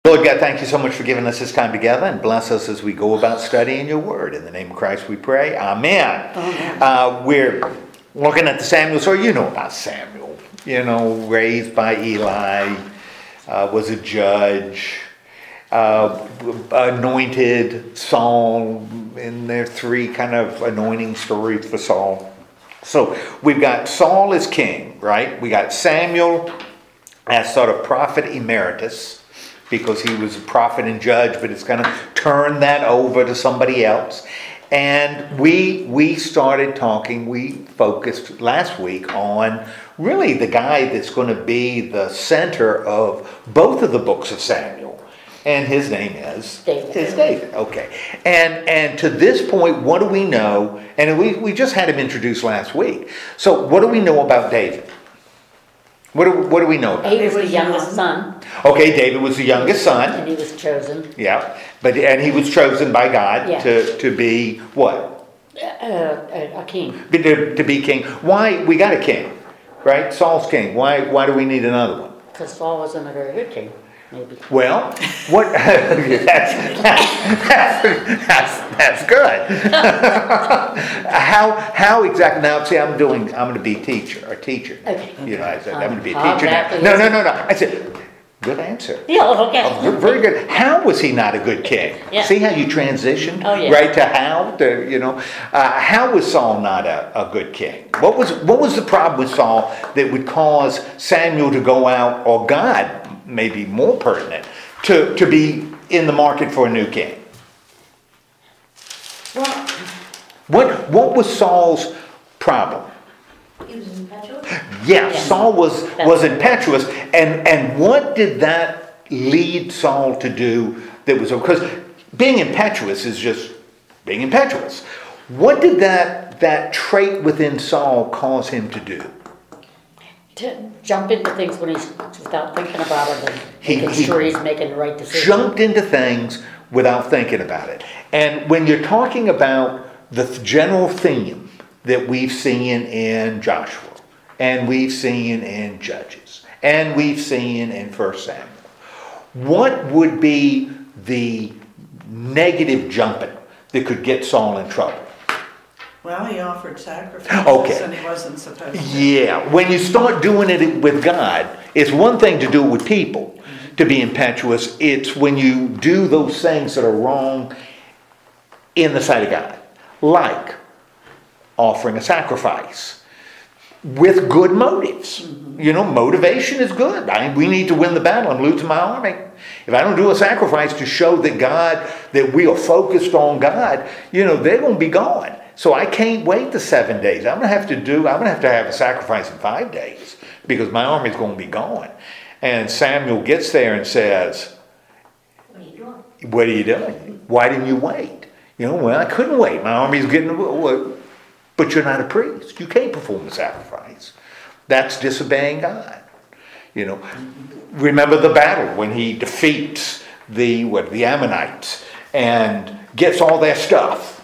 Lord God, thank you so much for giving us this time together, and bless us as we go about studying your word. In the name of Christ we pray. Amen. We're looking at the Samuel story. You know about Samuel. You know, raised by Eli, was a judge, anointed Saul, and there are three kind of anointing stories for Saul. So we've got Saul as king, right? We got Samuel as sort of prophet emeritus, because he was a prophet and judge, but it's going to turn that over to somebody else. And we started talking, we focused last week on really the guy that's going to be the center of both of the books of Samuel. And his name is David. It's David. Okay. And to this point, what do we know? And we just had him introduced last week. So what do we know about David? What do we know about He was the youngest son. Okay, David was the youngest son. And he was chosen. Yeah, and he was chosen by God Yeah. to be what? A king. To be king. Why? We got a king, right? Saul's king. Why do we need another one? Because Saul wasn't a very good king, maybe. Well, what? that's good. How exactly? Now, see, I'm going to be a teacher. Okay. You know, I said I'm going to be a I'll teacher now. exactly No. listen. I said, good answer. Yeah, okay. Oh, very good. How was he not a good king? Yeah. See how you transitioned right to how? How was Saul not a good king? What was the problem with Saul that would cause Samuel to go out, or God, maybe more pertinent, to be in the market for a new king? Well, What was Saul's problem? He was impetuous? Yeah, Yes. Saul was impetuous, and what did that lead Saul to do that was, because being impetuous is just being impetuous. What did that trait within Saul cause him to do? to jump into things when he's without thinking about it and He making sure he's making the right decision. jumped into things without thinking about it. And when you're talking about the general theme that we've seen in Joshua, and we've seen in Judges, and we've seen in 1 Samuel, what would be the negative jumping that could get Saul in trouble? Well, he offered sacrifices Okay. and he wasn't supposed to. Yeah, when you start doing it with God, it's one thing to do it with people, to be impetuous. It's when you do those things that are wrong in the sight of God, like offering a sacrifice with good motives. You know, motivation is good. We need to win the battle. I'm losing my army. If I don't do a sacrifice to show that we are focused on God, they're going to be gone. So I can't wait the 7 days. I'm going to have to have a sacrifice in 5 days, because my army is going to be gone. And Samuel gets there and says, What are you doing? what are you doing? Why didn't you wait? Well, I couldn't wait. My army's getting, but you're not a priest. You can't perform the sacrifice. That's disobeying God. Remember the battle when he defeats the Ammonites and gets all their stuff.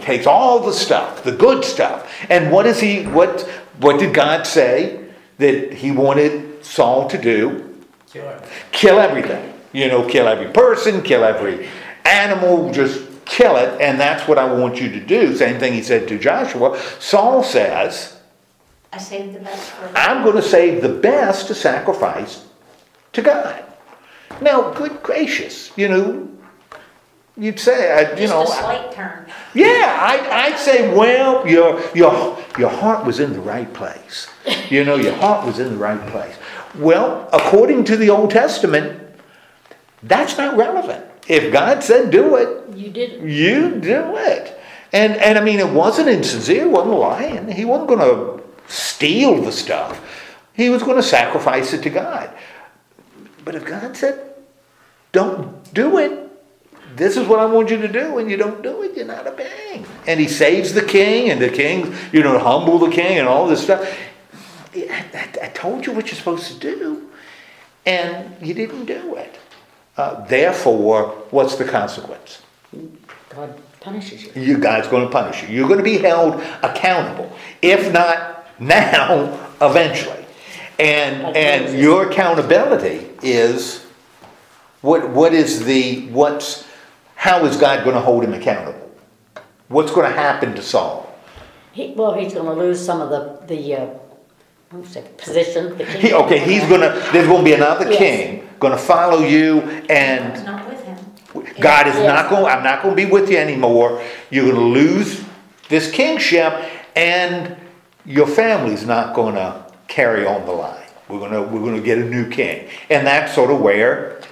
Takes all the stuff, the good stuff. And what did God say that he wanted Saul to do? Kill everything. Kill every person, kill every animal, just kill it. And that's what I want you to do. Same thing he said to Joshua. Saul says, I saved the best for I'm going to save the best to sacrifice to God. Now, good gracious, you'd say, Just a slight turn. Yeah, I'd say, well, your heart was in the right place. Your heart was in the right place. Well, according to the Old Testament, that's not relevant. If God said do it, You did it. you do it. And I mean, it wasn't insincere, it wasn't lying. He wasn't going to steal the stuff. He was going to sacrifice it to God. But if God said, don't do it, this is what I want you to do, and you don't do it, you're not obeying. And he saves the king, and the king, humble the king and all this stuff. I told you what you're supposed to do, and you didn't do it. Therefore, what's the consequence? God punishes you. God's going to punish you. You're going to be held accountable. If not now, eventually. And your accountability is How is God going to hold him accountable? What's going to happen to Saul? He's gonna lose some of the position, the king. There's going to be another Yes. king going to follow you, God's and not with him. God is Yes. I'm not going to be with you anymore. You're going to lose this kingship, and your family's not going to carry on the line. We're going to get a new king. And that's sort of where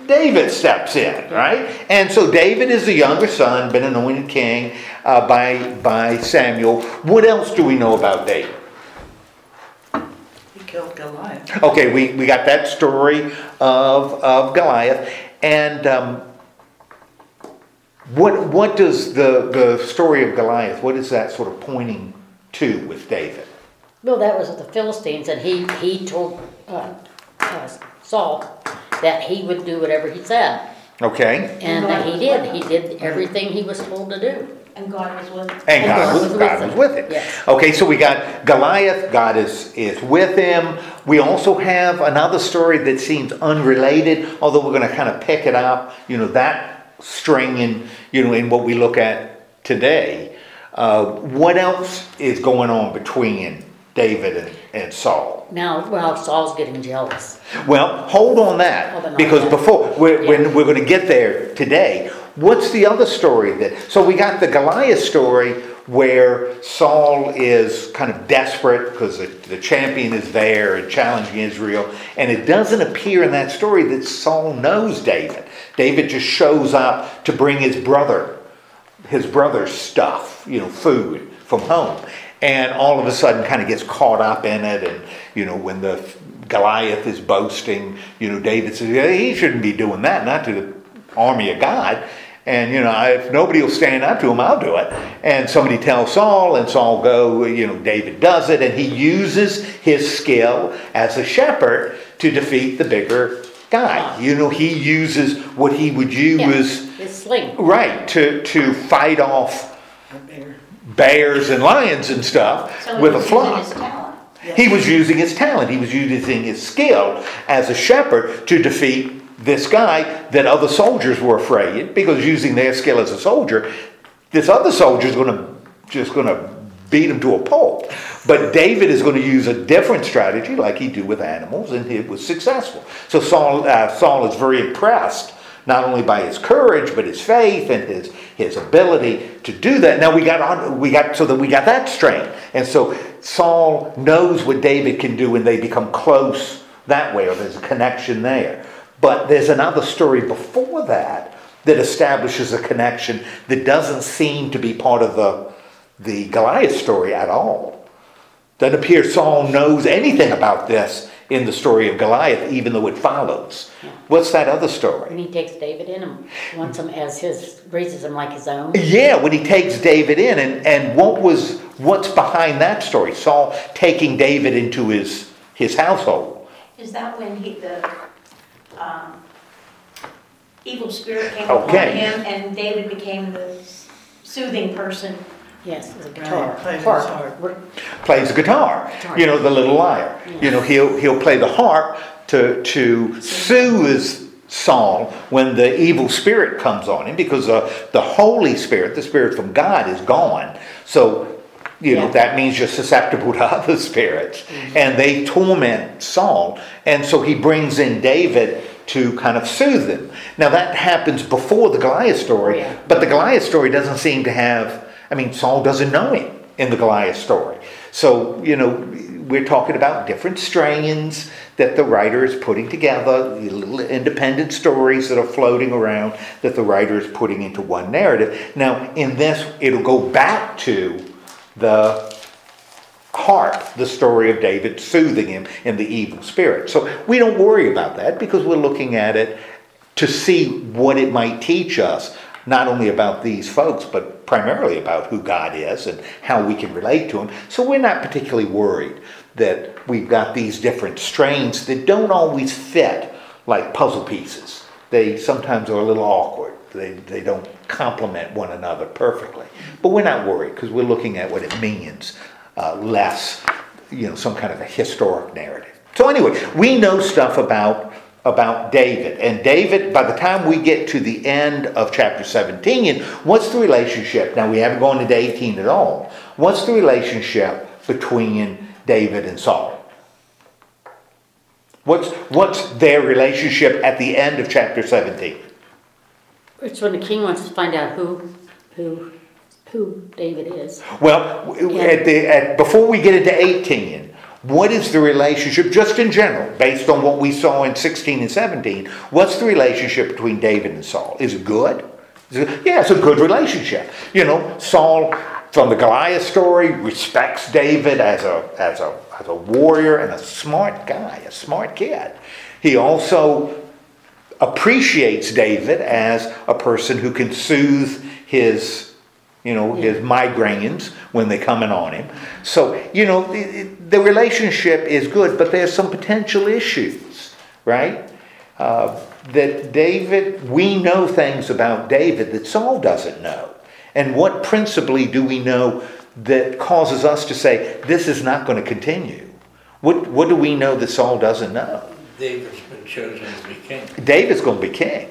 David steps in, right? And so David is the younger son, been anointed king by Samuel. What else do we know about David? He killed Goliath. Okay, we got that story of Goliath. And what does the story of Goliath, what is that sort of pointing to with David? Well, that was the Philistines, and he told Saul that he would do whatever he said. Okay? And he did. He did everything he was told to do. And God was with him. And God was with him. Yes. Okay, so we got Goliath, God is with him. We also have another story that seems unrelated, although we're going to kind of pick it up, that string in what we look at today. What else is going on between David and Saul? Now, well, Saul's getting jealous. Well, hold on that, because before we're going to get there today. What's the other story so we got the Goliath story where Saul is kind of desperate because the champion is there and challenging Israel, and it doesn't appear in that story that Saul knows David. David just shows up to bring his brother's stuff, food from home. And all of a sudden kind of gets caught up in it. And, when the Goliath is boasting, David says, he shouldn't be doing that, not to the army of God. And, if nobody will stand up to him, I'll do it. And somebody tells Saul, and Saul David does it. And he uses his skill as a shepherd to defeat the bigger guy. He uses what he would use his sling. Right, to fight off A bear. bears and lions and stuff So with he a was flock. using his talent. He was using his talent. He was using his skill as a shepherd to defeat this guy that other soldiers were afraid, because using their skill as a soldier, this other soldier is going to beat him to a pulp. But David is going to use a different strategy, like he do with animals, and it was successful. So Saul is very impressed, not only by his courage, but his faith and his ability to do that. Now we got that strength. And so Saul knows what David can do, and they become close that way, or there's a connection there. But there's another story before that establishes a connection that doesn't seem to be part of the Goliath story at all. Doesn't appear Saul knows anything about this in the story of Goliath, even though it follows. What's that other story? And he takes David in and wants him raises him like his own. Yeah, when he takes David in, and what's behind that story? Saul taking David into his household. Is that when the evil spirit came upon him and David became the soothing person? Yes, the guitar. Plays Harp. Plays the guitar, the little lyre. He'll play the harp to soothe Saul when the evil spirit comes on him, because the Holy Spirit, the Spirit from God, is gone. So that means you're susceptible to other spirits, and they torment Saul. And so he brings in David to kind of soothe him. Now that happens before the Goliath story, but the Goliath story doesn't seem to have. Saul doesn't know him in the Goliath story. So, we're talking about different strands that the writer is putting together, little independent stories that are floating around that the writer is putting into one narrative. Now, in this, it'll go back to the harp, the story of David soothing him in the evil spirit. So we don't worry about that, because we're looking at it to see what it might teach us, not only about these folks, but primarily about who God is and how we can relate to him. So we're not particularly worried that we've got these different strains that don't always fit like puzzle pieces. They sometimes are a little awkward. They don't complement one another perfectly. But we're not worried, because we're looking at what it means, less, some kind of a historic narrative. So anyway, we know stuff about about David. And David, by the time we get to the end of chapter 17, what's the relationship? Now, we haven't gone into 18 at all. What's the relationship between David and Saul? What's their relationship at the end of chapter 17? It's when the king wants to find out who David is. Well, before we get into 18, what is the relationship, just in general, based on what we saw in 16 and 17, what's the relationship between David and Saul? Is it good? Yeah, it's a good relationship. You know, Saul, from the Goliath story, respects David as a warrior and a smart guy, a smart kid. He also appreciates David as a person who can soothe his migraines when they come in on him. So, the relationship is good, but there's some potential issues, right? That David, we know things about David that Saul doesn't know. And what principally do we know that causes us to say, this is not going to continue? What do we know that Saul doesn't know? David's been chosen to be king. David's going to be king.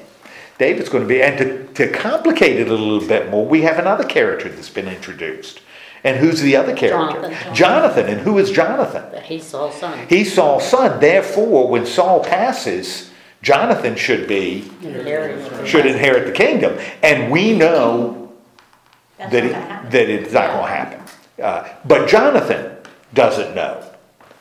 David's going to be, and to complicate it a little bit more, we have another character that's been introduced. And who's the other character? Jonathan. And who is Jonathan? He's Saul's son. He's Saul's son. Therefore, when Saul passes, Jonathan should inherit the kingdom. And we know that it's not going to happen. But Jonathan doesn't know.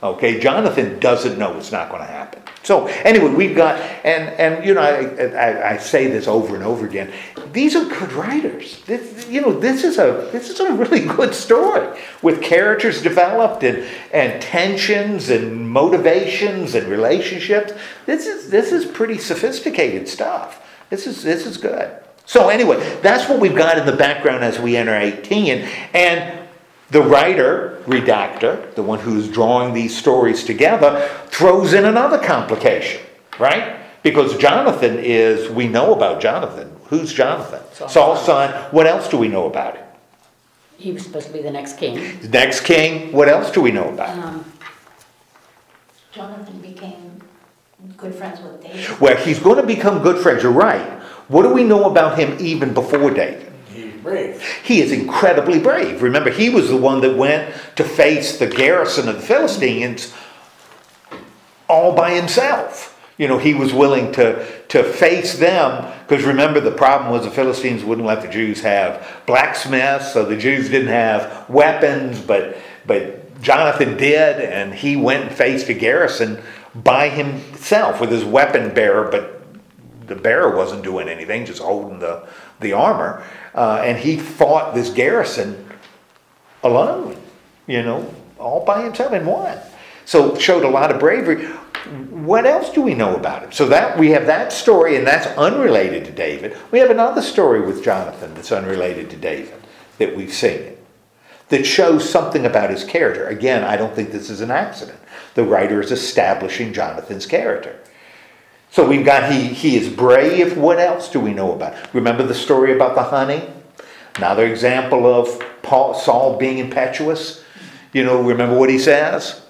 Okay, Jonathan doesn't know it's not going to happen. So anyway, we've got, and I say this over and over again. These are good writers. This is a really good story with characters developed and tensions and motivations and relationships. This is pretty sophisticated stuff. This is good. So anyway, that's what we've got in the background as we enter 18, and the writer, redactor, the one who's drawing these stories together, throws in another complication, right? Because Jonathan we know about Jonathan. Who's Jonathan? Saul's son. What else do we know about him? He was supposed to be the next king. The next king. What else do we know about him? Jonathan became good friends with David. Well, he's going to become good friends. You're right. What do we know about him even before David? Brave. He is incredibly brave. Remember, he was the one that went to face the garrison of the Philistines all by himself. He was willing to face them, because remember, the problem was the Philistines wouldn't let the Jews have blacksmiths, so the Jews didn't have weapons, but Jonathan did, and he went and faced a garrison by himself with his weapon bearer, but the bearer wasn't doing anything, just holding the armor. And he fought this garrison alone, all by himself and won. So showed a lot of bravery. What else do we know about him? So that we have that story, and that's unrelated to David. We have another story with Jonathan that's unrelated to David that we've seen, that shows something about his character. Again, I don't think this is an accident. The writer is establishing Jonathan's character. So we've got he is brave. What else do we know about him? Remember the story about the honey? Another example of Saul being impetuous. Remember what he says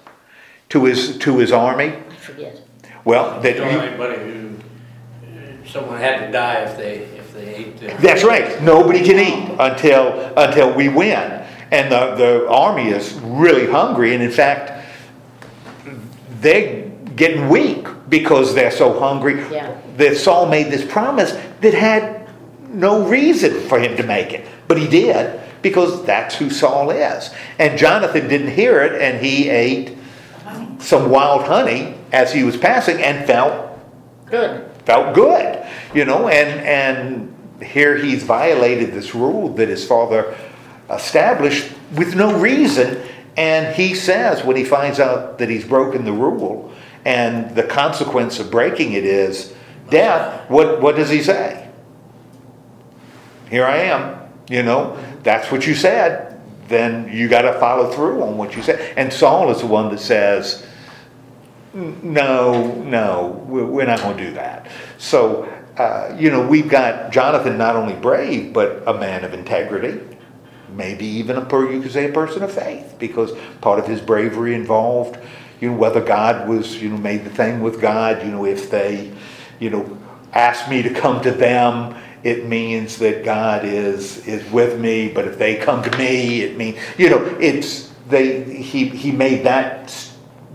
to his army? I forget. Well, that anybody who someone had to die if they ate. That's right. Nobody can eat until we win, and the army is really hungry, and in fact, they're getting weak because they're so hungry. Yeah. That Saul made this promise that had no reason for him to make it, but he did, because that's who Saul is. And Jonathan didn't hear it, and he ate some wild honey as he was passing and felt good. And here he's violated this rule that his father established with no reason, and he says, when he finds out that he's broken the rule, and the consequence of breaking it is death, what does he say? Here I am, that's what you said. Then you got to follow through on what you said. And Saul is the one that says, no, we're not going to do that. So, we've got Jonathan not only brave, but a man of integrity. Maybe even you could say a person of faith, because part of his bravery involved, whether God was, made the thing with God, if they, asked me to come to them, it means that God is with me, but if they come to me, it means, he made that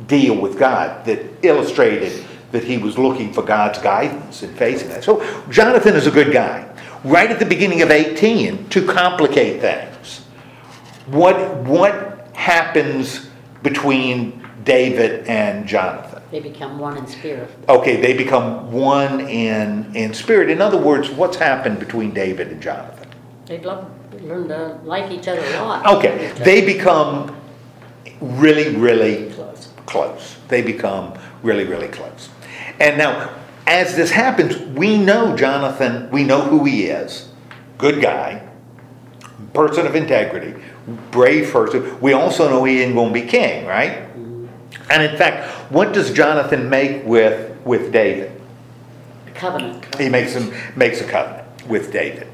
deal with God that illustrated that he was looking for God's guidance in facing that. So Jonathan is a good guy. Right at the beginning of 18, to complicate things, what happens between David and Jonathan? They become one in spirit. Okay, they become one in spirit. In other words, what's happened between David and Jonathan? They've learned to like each other a lot. Okay, they become really, really Close. They become really, really close. And now, as this happens, we know Jonathan, we know who he is. Good guy, person of integrity, brave person. We also know he ain't going to be king, right? And in fact, what does Jonathan make with David? A covenant. He makes a covenant with David.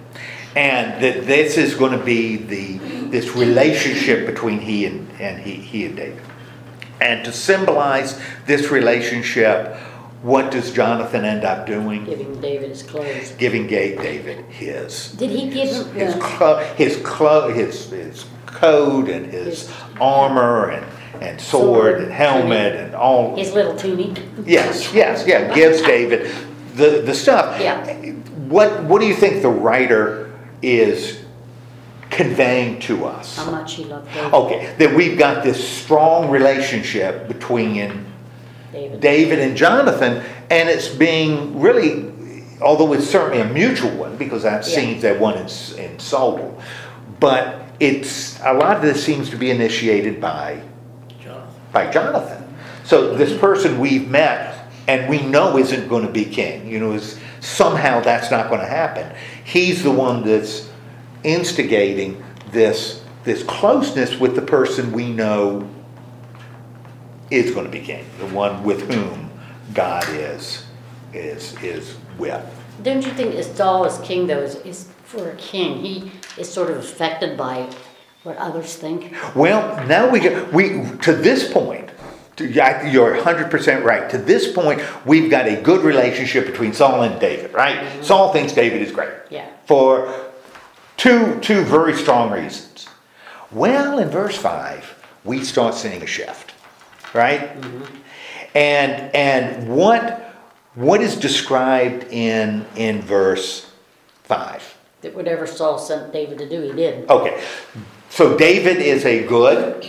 And that this is going to be this relationship between he and David. And to symbolize this relationship, what does Jonathan end up doing? Giving David his clothes. Giving David his. Did he give him his coat and his armor and sword and helmet and all. His little tunic? Yes. Gives David the stuff. Yeah. What do you think the writer is conveying to us? How much he loved David. Okay, that we've got this strong relationship between David and Jonathan, and it's being really, although it's certainly a mutual one, because that seems that one in Saul, but it's a lot of this seems to be initiated by Jonathan. So this person we've met and we know isn't going to be king, somehow that's not going to happen. He's the one that's instigating this closeness with the person we know is going to be king, the one with whom God is with. Don't you think Saul as king, though, is for a king, he is sort of affected by what others think? Well, now we to this point, you're 100% right. To this point, we've got a good relationship between Saul and David, right? Mm-hmm. Saul thinks David is great. Yeah. For two very strong reasons. Well, in verse 5, we start seeing a shift, right? Mm-hmm. And what is described in verse 5? That whatever Saul sent David to do, he did. Okay, so David is a good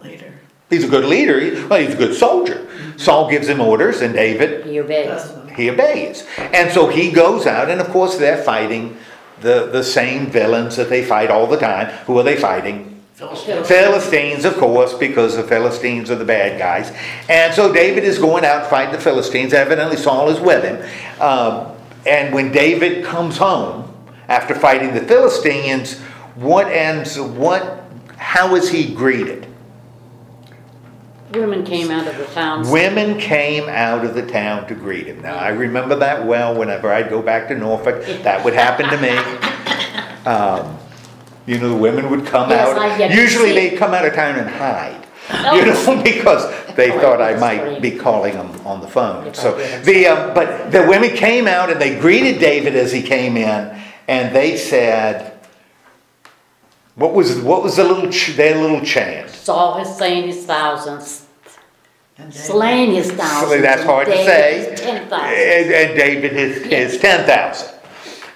Leader. He's a good leader. He's a good soldier. Mm-hmm. Saul gives him orders, and David he obeys. He obeys, and so he goes out, and of course they're fighting the same villains that they fight all the time. Who are they fighting? Philistines, of course, because the Philistines are the bad guys. And so David is going out and fighting the Philistines. Evidently Saul is with him. And when David comes home after fighting the Philistines, how is he greeted? Women came out of the town. Women came out of the town to greet him. Now, I remember that well. Whenever I'd go back to Norfolk, that would happen to me. The women would come out. Usually they'd come out of town and hide. Because they thought I might be calling them on the phone. So but the women came out and they greeted David as he came in, and they said, what was their little chant? Saul has slain his thousands. Slain his thousands. That's hard to say. His 10,000. And David his 10,000.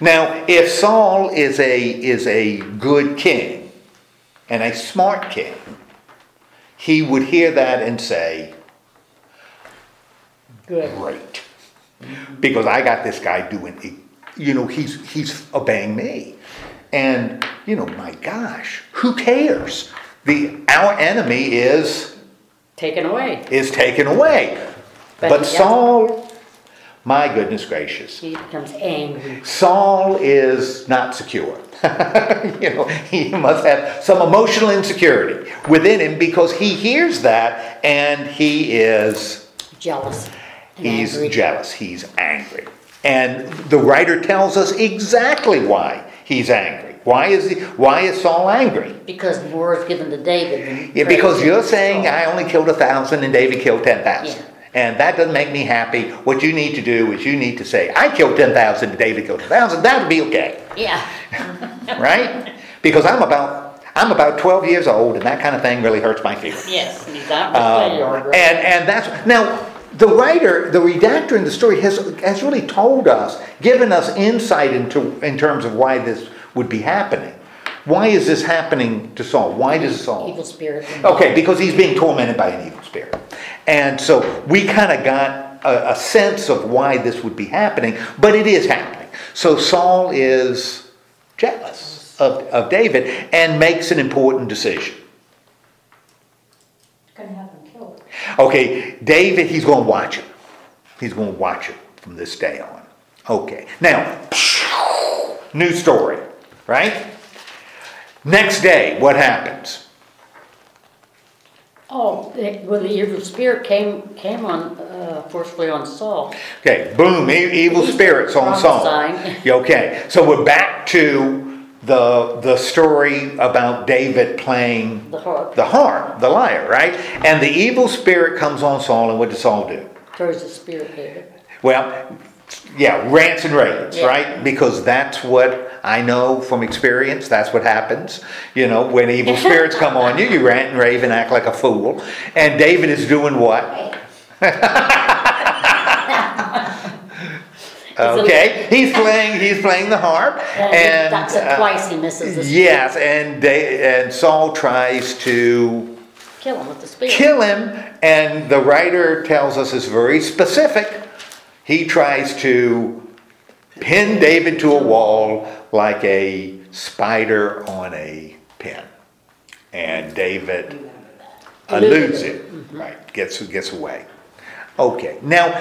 Now, if Saul is a good king and a smart king, he would hear that and say, good. Great. Because I got this guy doing, he's obeying me. And, my gosh, who cares? Our enemy is taken away. But Saul, my goodness gracious. He becomes angry. Saul is not secure. He must have some emotional insecurity within him because he hears that and he is jealous. He's jealous. He's angry. And the writer tells us exactly why he's angry. Why is Saul angry? Because more is given to David than Yeah, because praise you're to saying Saul. I only killed 1,000 and David killed 10,000. Yeah. And that doesn't make me happy. What you need to do is you need to say, I killed 10,000 and David killed 1,000. That would be okay, Yeah. right? Because I'm about 12 years old, and that kind of thing really hurts my feelings. Yes, and he's out in the yard. Right? And that's now the writer, the redactor in the story has really told us, given us insight in terms of why this would be happening. Why is this happening to Saul? Why does Saul? Evil spirit. Okay, because he's being tormented by an evil spirit. And so we kind of got a sense of why this would be happening, but it is happening. So Saul is jealous of David and makes an important decision. Gonna have him killed. Okay, David, he's going to watch him. He's going to watch him from this day on. Okay, now, new story, right? Next day, what happens? Oh, well, the evil spirit came on, forcefully on Saul. Okay, boom, evil He's spirits on Saul. prophesying. Okay, so we're back to the story about David playing The harp. the lyre, right? And the evil spirit comes on Saul, and what does Saul do? Throws the spirit, David. Well, yeah, rants and raves, Yeah. right? Because that's what I know from experience. That's what happens. You know, when evil spirits come on you, you rant and rave and act like a fool. And David is doing what? Okay, he's playing the harp, and that's it twice he misses the spirit. yes, and Saul tries to Kill him with the spirit. kill him, and the writer tells us it's very specific. He tries to pin David to a wall like a spider on a pin, and David eludes it. Right, gets away. Okay, now,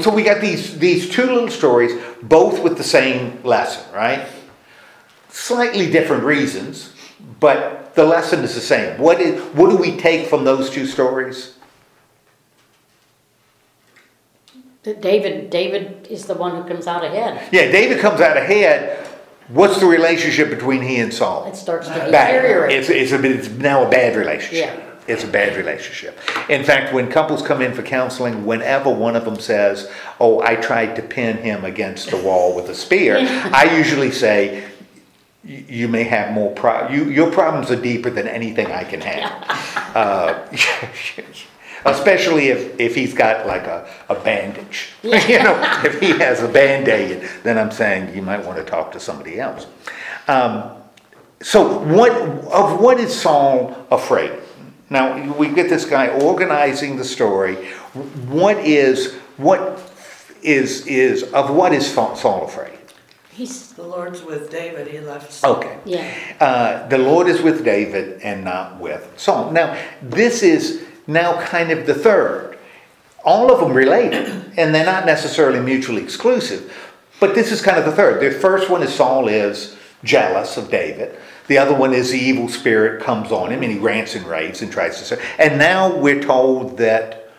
so we got these two little stories, both with the same lesson, right? Slightly different reasons, but the lesson is the same. What do we take from those two stories? That David is the one who comes out ahead. Yeah, David comes out ahead. What's the relationship between he and Saul? It starts to Bad. deteriorate. It's now a bad relationship. Yeah. It's a bad relationship. In fact, when couples come in for counseling, whenever one of them says, "Oh, I tried to pin him against the wall with a spear," I usually say, "You may have more your problems are deeper than anything I can handle." Especially if he's got like a bandage. You know, if he has a Band-Aid, then I'm saying you might want to talk to somebody else. So what is Saul afraid of? Now, we get this guy organizing the story. What is Saul afraid? The Lord's with David, he left Saul. Okay. Yeah. The Lord is with David and not with Saul. Now, this is now kind of the third. All of them related, and they're not necessarily mutually exclusive, but this is kind of the third. The first one is Saul is jealous of David. The other one is the evil spirit comes on him and he rants and raves and tries to say. And now we're told that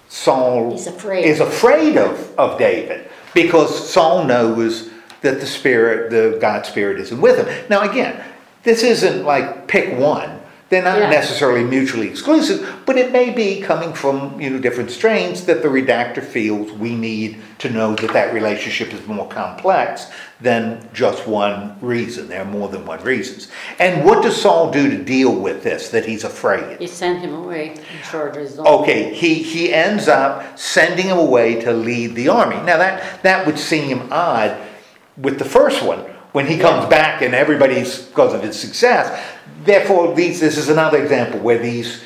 Saul He's afraid. is afraid of David because Saul knows that the God spirit isn't with him. Now again, this isn't like pick one. They're not Yeah. necessarily mutually exclusive, but it may be coming from different strains that the redactor feels we need to know that relationship is more complex than just one reason. There are more than one reasons. And what does Saul do to deal with this, that he's afraid? He sent him away in charge of his own. Okay, he ends up sending him away to lead the army. Now that would seem odd with the first one, when he comes back and everybody's, because of his success. Therefore, this is another example where these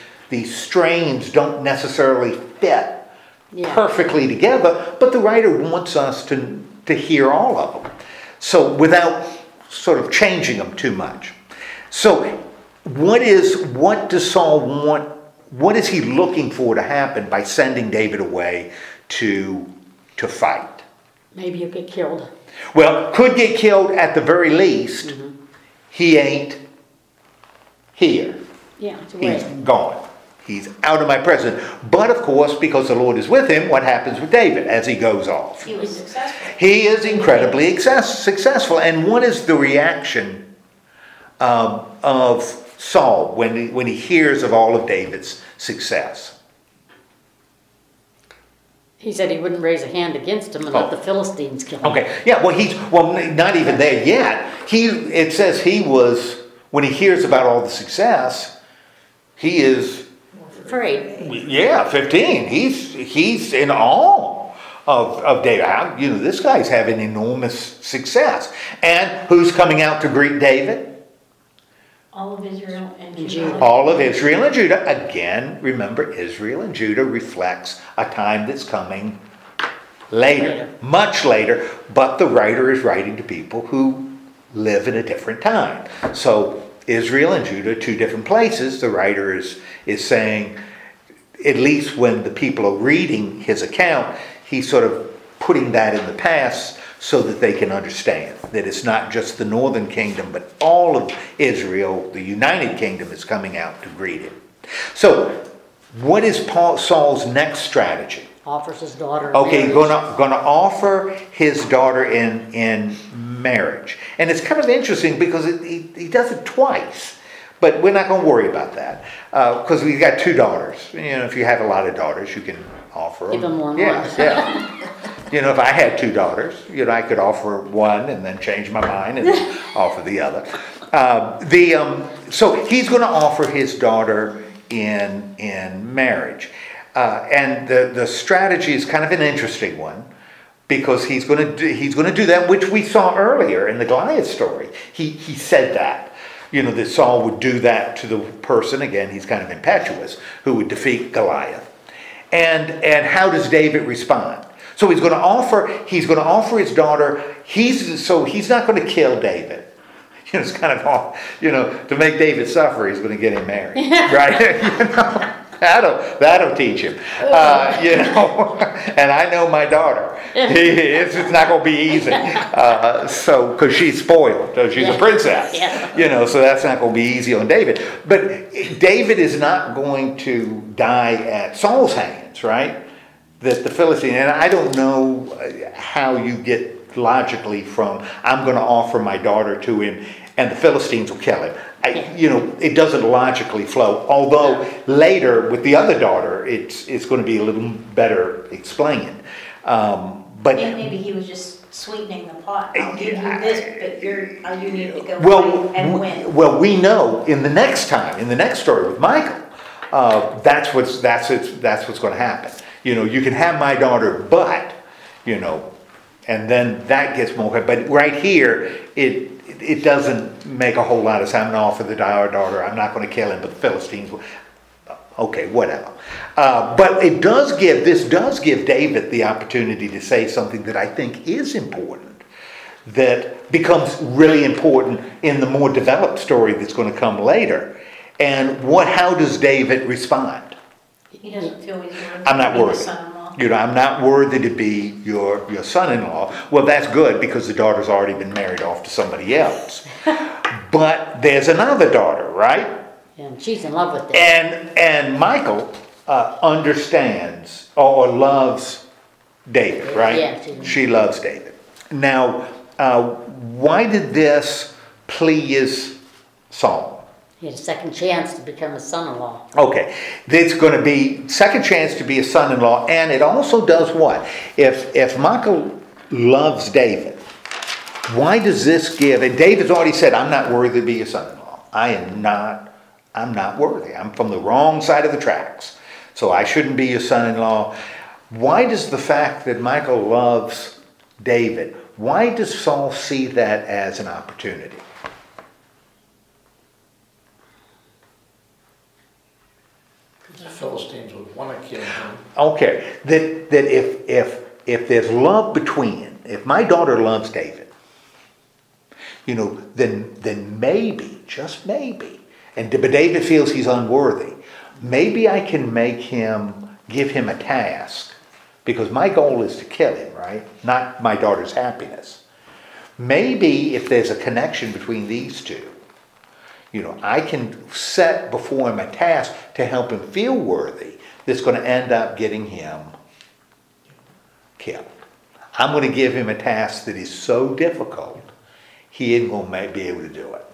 strains don't necessarily fit perfectly together, but the writer wants us to hear all of them. So without sort of changing them too much. So what does Saul want? What is he looking for to happen by sending David away to fight? Maybe he'll get killed. Well, could get killed at the very least. He ain't here. Yeah, it's He's away. gone. He's out of my presence. But of course, because the Lord is with him, what happens with David as he goes off? He was successful. He is incredibly successful. And what is the reaction of Saul when he hears of all of David's success? He said he wouldn't raise a hand against him and let the Philistines kill him. Okay, yeah, well, not even there yet. It says he was, when he hears about all the success, he is, Afraid. yeah, 15. He's in awe of David. You know, this guy's having enormous success. And who's coming out to greet David? All of Israel and And Judah. Judah. All of Israel and Judah. Again, remember, Israel and Judah reflects a time that's coming later, much later, but the writer is writing to people who live in a different time. So Israel and Judah, two different places. The writer is saying, at least when the people are reading his account, he's sort of putting that in the past so that they can understand that it's not just the northern kingdom, but all of Israel, the united kingdom, is coming out to greet him. So what is Saul's next strategy? Offers his daughter. in Okay, marriage. going to offer his daughter in marriage. And it's kind of interesting because he does it twice. But we're not going to worry about that because we've got two daughters. You know, if you have a lot of daughters, you can offer them. Give them more and yeah, more. yeah. You know, if I had two daughters, you know, I could offer one and then change my mind and then offer the other. So he's going to offer his daughter in marriage. And the strategy is kind of an interesting one because he's going to do that, which we saw earlier in the Goliath story. He said that, you know, that Saul would do that to the person, again, he's kind of impetuous, who would defeat Goliath. And how does David respond? So he's going to offer his daughter. He's not going to kill David. You know, it's kind of, you know, to make David suffer, he's going to get him married, right? You know, that'll teach him. You know, and I know my daughter. It's not going to be easy. So, because she's spoiled, so she's a princess. Yeah. You know, so that's not going to be easy on David. But David is not going to die at Saul's hands, right? That the Philistine, and I don't know how you get logically from I'm going to offer my daughter to him and the Philistines will kill him. You know, it doesn't logically flow. Although later with the other daughter, it's going to be a little better explained. But Maybe he was just sweetening the pot. I'll give you this, but you need to go well, and win. well, we know in the next story with Michael, that's what's going to happen. You know, you can have my daughter, but, you know, and then that gets more. But right here, it doesn't make a whole lot of sense. I'm going to offer the daughter. I'm not going to kill him, but the Philistines will. Okay, whatever. But this does give David the opportunity to say something that I think is important, that becomes really important in the more developed story that's going to come later. And how does David respond? He doesn't feel he's worthy. I'm not to be the worthy. son-in-law. You know, I'm not worthy to be your son-in-law. Well, that's good because the daughter's already been married off to somebody else. But there's another daughter, right? And she's in love with it. And Michael understands or loves David, right? Yeah, she loves David. Now, why did this please Saul? He had a second chance to become a son-in-law. Okay, it's going to be second chance to be a son-in-law, and it also does what? If Michael loves David, why does this give? And David's already said, "I'm not worthy to be a son-in-law. I'm not worthy. I'm from the wrong side of the tracks, so I shouldn't be your son-in-law." Why does the fact that Michael loves David? Why does Saul see that as an opportunity? The Philistines would want to kill him. Okay, that if there's love between, if my daughter loves David, you know, then maybe, just maybe, but David feels he's unworthy. Maybe I can give him a task, because my goal is to kill him, right? Not my daughter's happiness. Maybe if there's a connection between these two, You know, I can set before him a task to help him feel worthy that's going to end up getting him killed. I'm going to give him a task that is so difficult, he isn't going to be able to do it.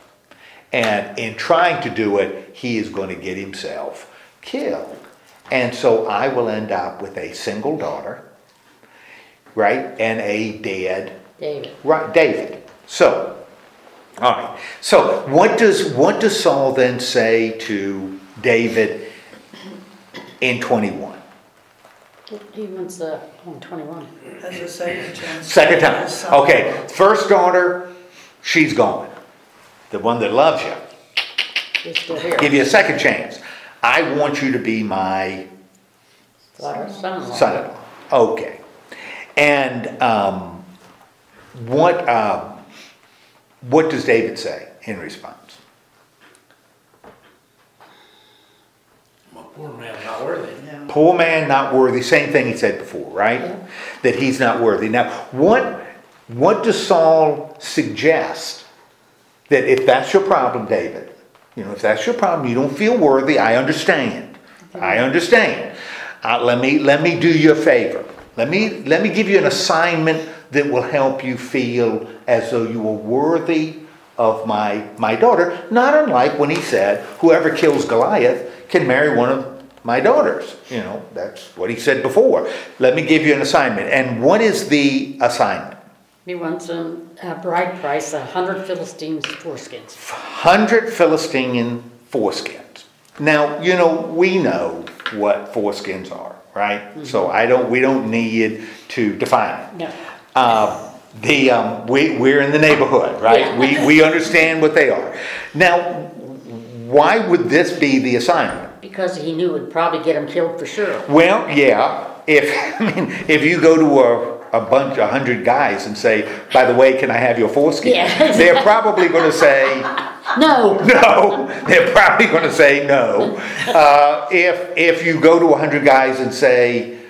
And in trying to do it, he is going to get himself killed. And so I will end up with a single daughter, right, and a dead David. Right, David. So, all right. So, what does Saul then say to David in 21? He wants on 21. As a second chance. Second time. Okay. First daughter, she's gone. The one that loves you. He's still here. Give you a second chance. I want you to be my Son-in-law. son-in-law. Okay. And what does David say in response? I'm a poor man, not worthy. Yeah. Poor man, not worthy. Same thing he said before, right? Yeah. That he's not worthy. Now, what does Saul suggest? That if that's your problem, David, you know, if that's your problem, you don't feel worthy, I understand. I understand. Let me do you a favor. Let me give you an assignment that will help you feel as though you are worthy of my daughter. Not unlike when he said, whoever kills Goliath can marry one of my daughters. You know, that's what he said before. Let me give you an assignment. And what is the assignment? He wants a bride price, 100 Philistines foreskins. 100 Philistine foreskins. Now, you know, we know what foreskins are, right? Mm-hmm. So we don't need to define it. No. We're in the neighborhood, right? Yeah. We understand what they are. Now, why would this be the assignment? Because he knew it would probably get him killed for sure. Well, yeah. If you go to a bunch, 100 guys and say, by the way, can I have your foreskin? Yeah. They're probably going to say, no. no. They're probably going to say no. If you go to 100 guys and say,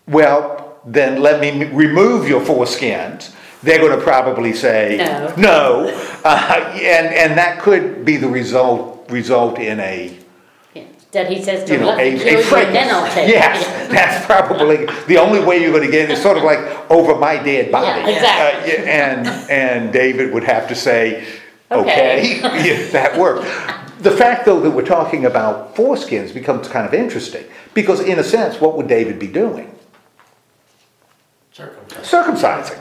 well, then let me remove your foreskins, they're going to probably say no. And that could be the result in a, that he says to you know, let me kill you and then I'll take yes, that's probably the only way you're going to get it. It's sort of like over my dead body. Yeah, exactly. And David would have to say, okay, yeah, that worked. The fact, though, that we're talking about foreskins becomes kind of interesting because, in a sense, what would David be doing? Circumcising.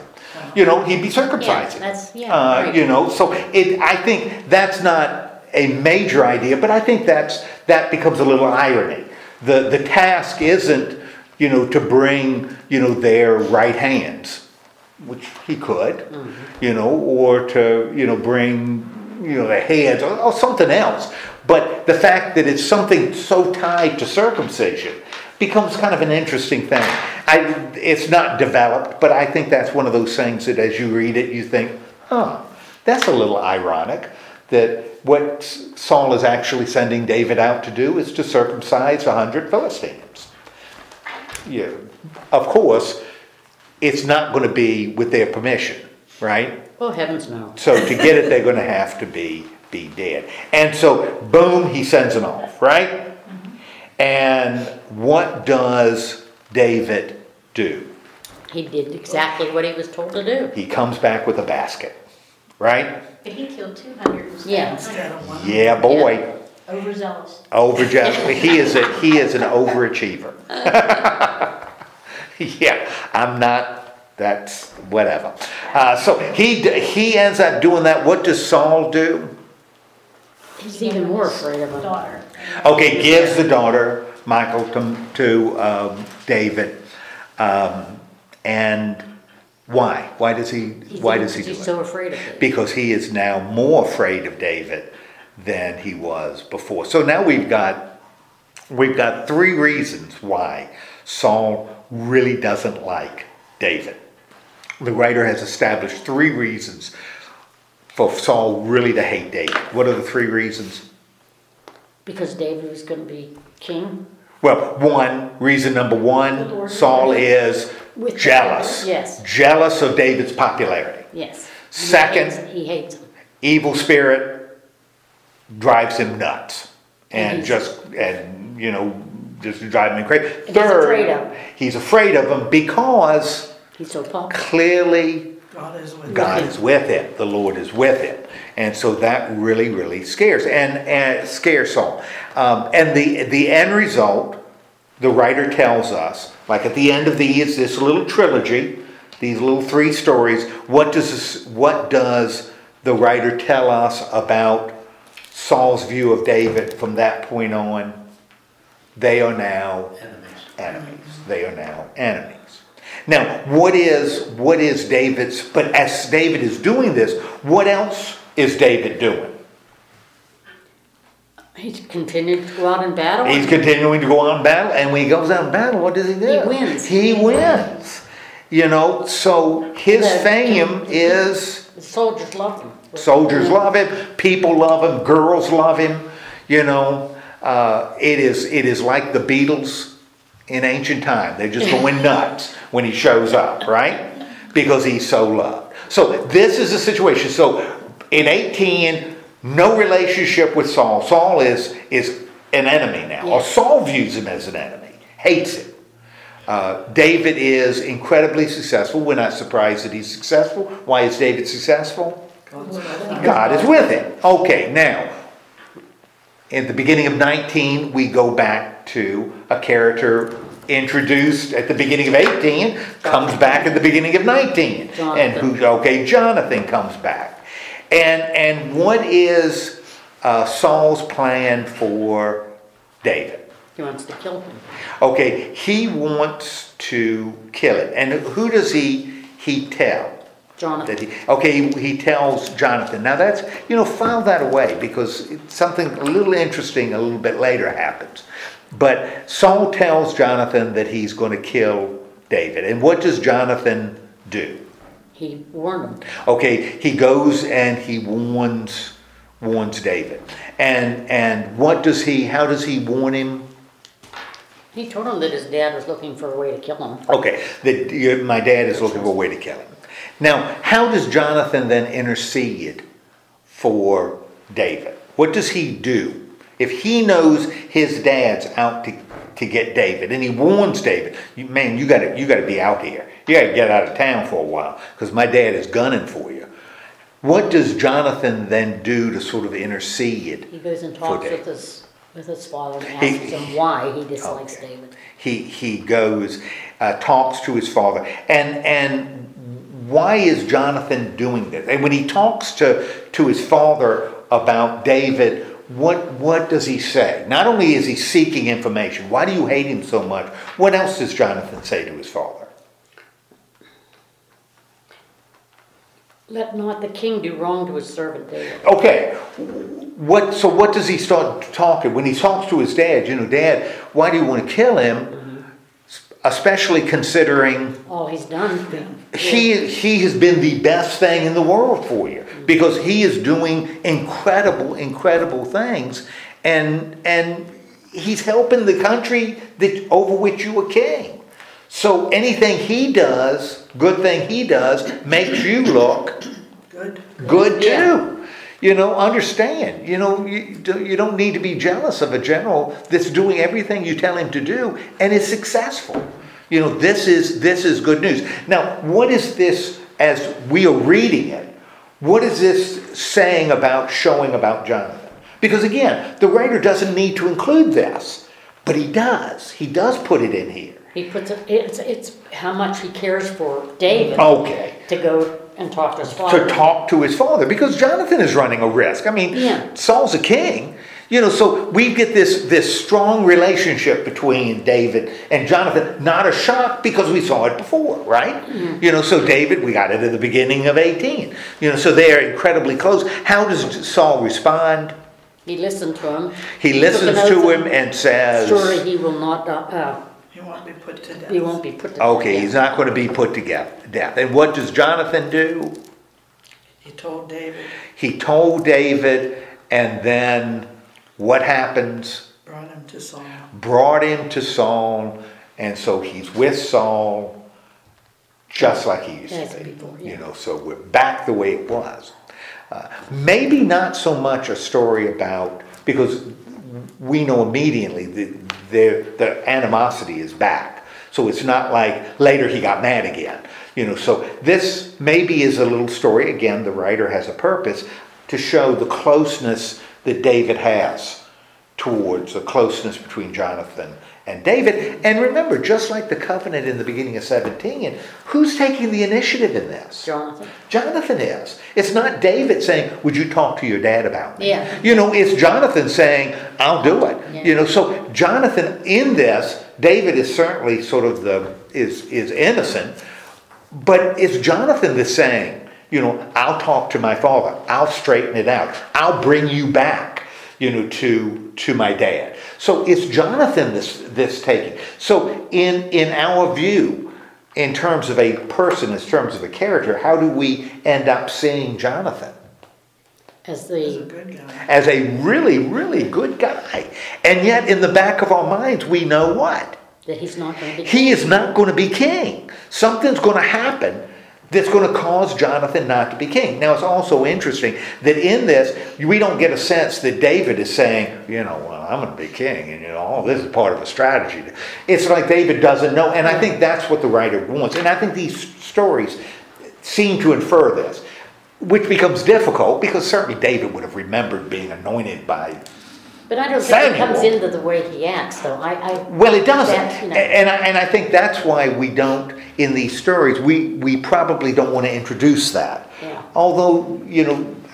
You know, he'd be circumcising. Right. You know, so I think that's not a major idea, but I think that becomes a little irony. The task isn't, you know, to bring, you know, their right hands, which he could, you know, or to, you know, bring, you know, their heads or something else. But the fact that it's something so tied to circumcision becomes kind of an interesting thing. It's not developed, but I think that's one of those things that as you read it, you think, that's a little ironic, that what Saul is actually sending David out to do is to circumcise 100 Philistines. Yeah. Of course, it's not going to be with their permission, right? Oh, heavens no. So to get it, they're going to have to be dead. And so, boom, he sends them off, right? Mm-hmm. And what does David do? He did exactly what he was told to do. He comes back with a basket, right? But he killed 200 instead Yeah. of 100. Yeah, boy. Overzealous. He is an overachiever. Yeah, I'm not. That's whatever. So he ends up doing that. What does Saul do? He's even more afraid of him. Daughter. Okay, gives the daughter Michal to David, and why? Why does he do He's it? so afraid of it. Because he is now more afraid of David than he was before. So now we've got 3 reasons why Saul really doesn't like David. The writer has established 3 reasons for Saul really to hate David. What are the 3 reasons? Because David was going to be king. Well, reason number 1, Saul is jealous. Yes. Jealous of David's popularity. Yes. Second, he hates him. evil spirit. drives him nuts and And just driving him crazy. And he's afraid of him. He's afraid of him because He's so popular. clearly God is with God him. is with him. The Lord is with him. And so that really, really scares Saul. And the end result, the writer tells us, like at the end of this little trilogy, these little 3 stories, what does the writer tell us about Saul's view of David from that point on? They are now enemies. They are now enemies. Now, what is David's, but as David is doing this, what else is David doing? He's continued to go out in battle. He's continuing to go out in battle, and when he goes out in battle, what does he do? He wins. He wins. So his fame is... The soldiers love him. Soldiers love him, people love him, girls love him, It is like the Beatles in ancient time. They're just going nuts when he shows up, right? Because he's so loved. So this is the situation. So in 18, no relationship with Saul. Saul is an enemy now. Or Saul views him as an enemy, hates him. David is incredibly successful. We're not surprised that he's successful. Why is David successful? God is with him. Okay, now, in the beginning of 19, we go back to a character introduced at the beginning of 18, comes back at the beginning of 19. Jonathan. And Jonathan comes back. And what is Saul's plan for David? He wants to kill him. Okay, he wants to kill him. And who does he tell? Jonathan. He tells Jonathan. Now that's, file that away because something a little interesting a little bit later happens. But Saul tells Jonathan that he's going to kill David. And what does Jonathan do? He warned him. Okay, he goes and he warns David. And how does he warn him? He told him that his dad was looking for a way to kill him. Okay, that my dad is looking for a way to kill him. Now, how does Jonathan then intercede for David? What does he do? If he knows his dad's out to get David, and he warns David, man, you got to be out here. You got to get out of town for a while because my dad is gunning for you. What does Jonathan then do to sort of intercede? He goes and talks with his father and asks him why he dislikes David. He goes, talks to his father, and why is Jonathan doing this? And when he talks to his father about David, what does he say? Not only is he seeking information, why do you hate him so much? What else does Jonathan say to his father? Let not the king do wrong to his servant David. Okay, so what does he start talking? When he talks to his dad, Dad, why do you want to kill him? Especially considering all he's done. He has been the best thing in the world for you because he is doing incredible things, and he's helping the country over which you are king. So anything he does, good thing he does, makes you look good too. Understand. You don't need to be jealous of a general that's doing everything you tell him to do and is successful. This is good news. Now, what is this, as we are reading it, what is this saying showing about Jonathan? Because again, the writer doesn't need to include this, but he does. He does put it in here. He puts it, it's how much he cares for David. Okay. To go and talk to his father. To talk to his father, because Jonathan is running a risk. I mean, Saul's a king. So we get this strong relationship between David and Jonathan. Not a shock because we saw it before, right? Mm-hmm. So David, we got it at the beginning of 18. So they're incredibly close. How does Saul respond? He listened to him. He listens to him and says, surely he will not he won't be put to death. He won't be put to death. Okay, he's not going to be put to death. And what does Jonathan do? He told David. He told David, and then what happens? Brought him to Saul. Brought him to Saul, and so he's with Saul just like he used to be. Before, So we're back the way it was. Maybe not so much a story about, because we know immediately that the animosity is back. So it's not like later he got mad again. So this maybe is a little story. Again, the writer has a purpose to show the closeness that David has towards the closeness between Jonathan and David. And remember, just like the covenant in the beginning of 17, who's taking the initiative in this? Jonathan. Jonathan is. It's not David saying, would you talk to your dad about me? Yeah. It's Jonathan saying, I'll do it. Yeah. So Jonathan in this, David is certainly sort of is innocent, but it's Jonathan that's saying, I'll talk to my father. I'll straighten it out. I'll bring you back, to my dad. So it's Jonathan this taking. So in our view, in terms of a person, in terms of a character, how do we end up seeing Jonathan? As He's a the, good guy. As a really, really good guy. And yet in the back of our minds, we know what? that he's not going to be. He is not going to be king. Something's going to happen that's going to cause Jonathan not to be king. Now, it's also interesting that in this, we don't get a sense that David is saying, well, I'm going to be king, and this is part of a strategy. It's like David doesn't know, and I think that's what the writer wants. And I think these stories seem to infer this, which becomes difficult because certainly David would have remembered being anointed by But I don't think Samuel. it comes into the way he acts, though. Well, it doesn't. That, And I think that's why we don't, in these stories, we probably don't want to introduce that. Yeah. Although,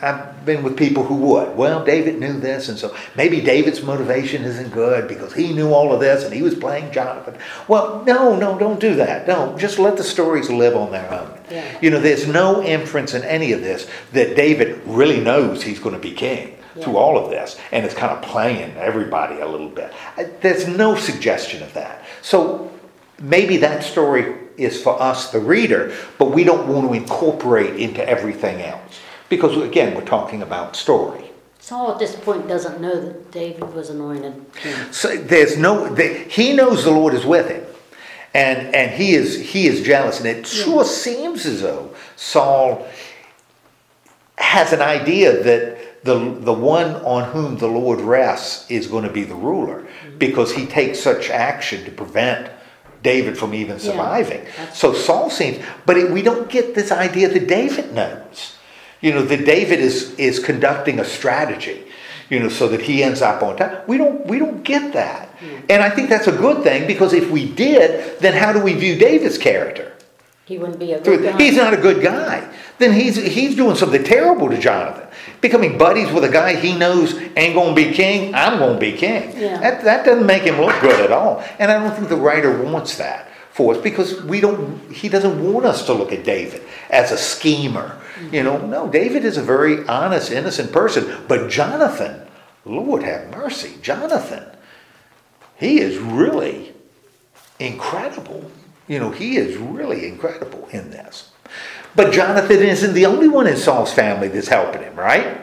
I've been with people who would. Well, David knew this, and so maybe David's motivation isn't good because he knew all of this and he was playing Jonathan. Well, no, don't do that. No, just let the stories live on their own. Yeah. There's no inference in any of this that David really knows he's going to be king. Yeah. Through all of this, and it's kind of playing everybody a little bit. There's no suggestion of that. So maybe that story is for us, the reader, but we don't want to incorporate into everything else. Because again, we're talking about story. Saul at this point doesn't know that David was anointed king. So he knows the Lord is with him. And he is jealous. And it sure seems as though Saul has an idea that the one on whom the Lord rests is going to be the ruler, because he takes such action to prevent David from even surviving. So Saul seems, but we don't get this idea that David knows, that David is conducting a strategy, so that he ends up on top. We don't get that. And I think that's a good thing, because if we did, then how do we view David's character? He wouldn't be a good guy. He's not a good guy. Then he's doing something terrible to Jonathan. Becoming buddies with a guy he knows ain't going to be king, I'm going to be king. Yeah. That doesn't make him look good at all. And I don't think the writer wants that for us, because he doesn't want us to look at David as a schemer. No, David is a very honest, innocent person. But Jonathan, Lord have mercy, Jonathan, he is really incredible. He is really incredible in this. But Jonathan isn't the only one in Saul's family that's helping him, right?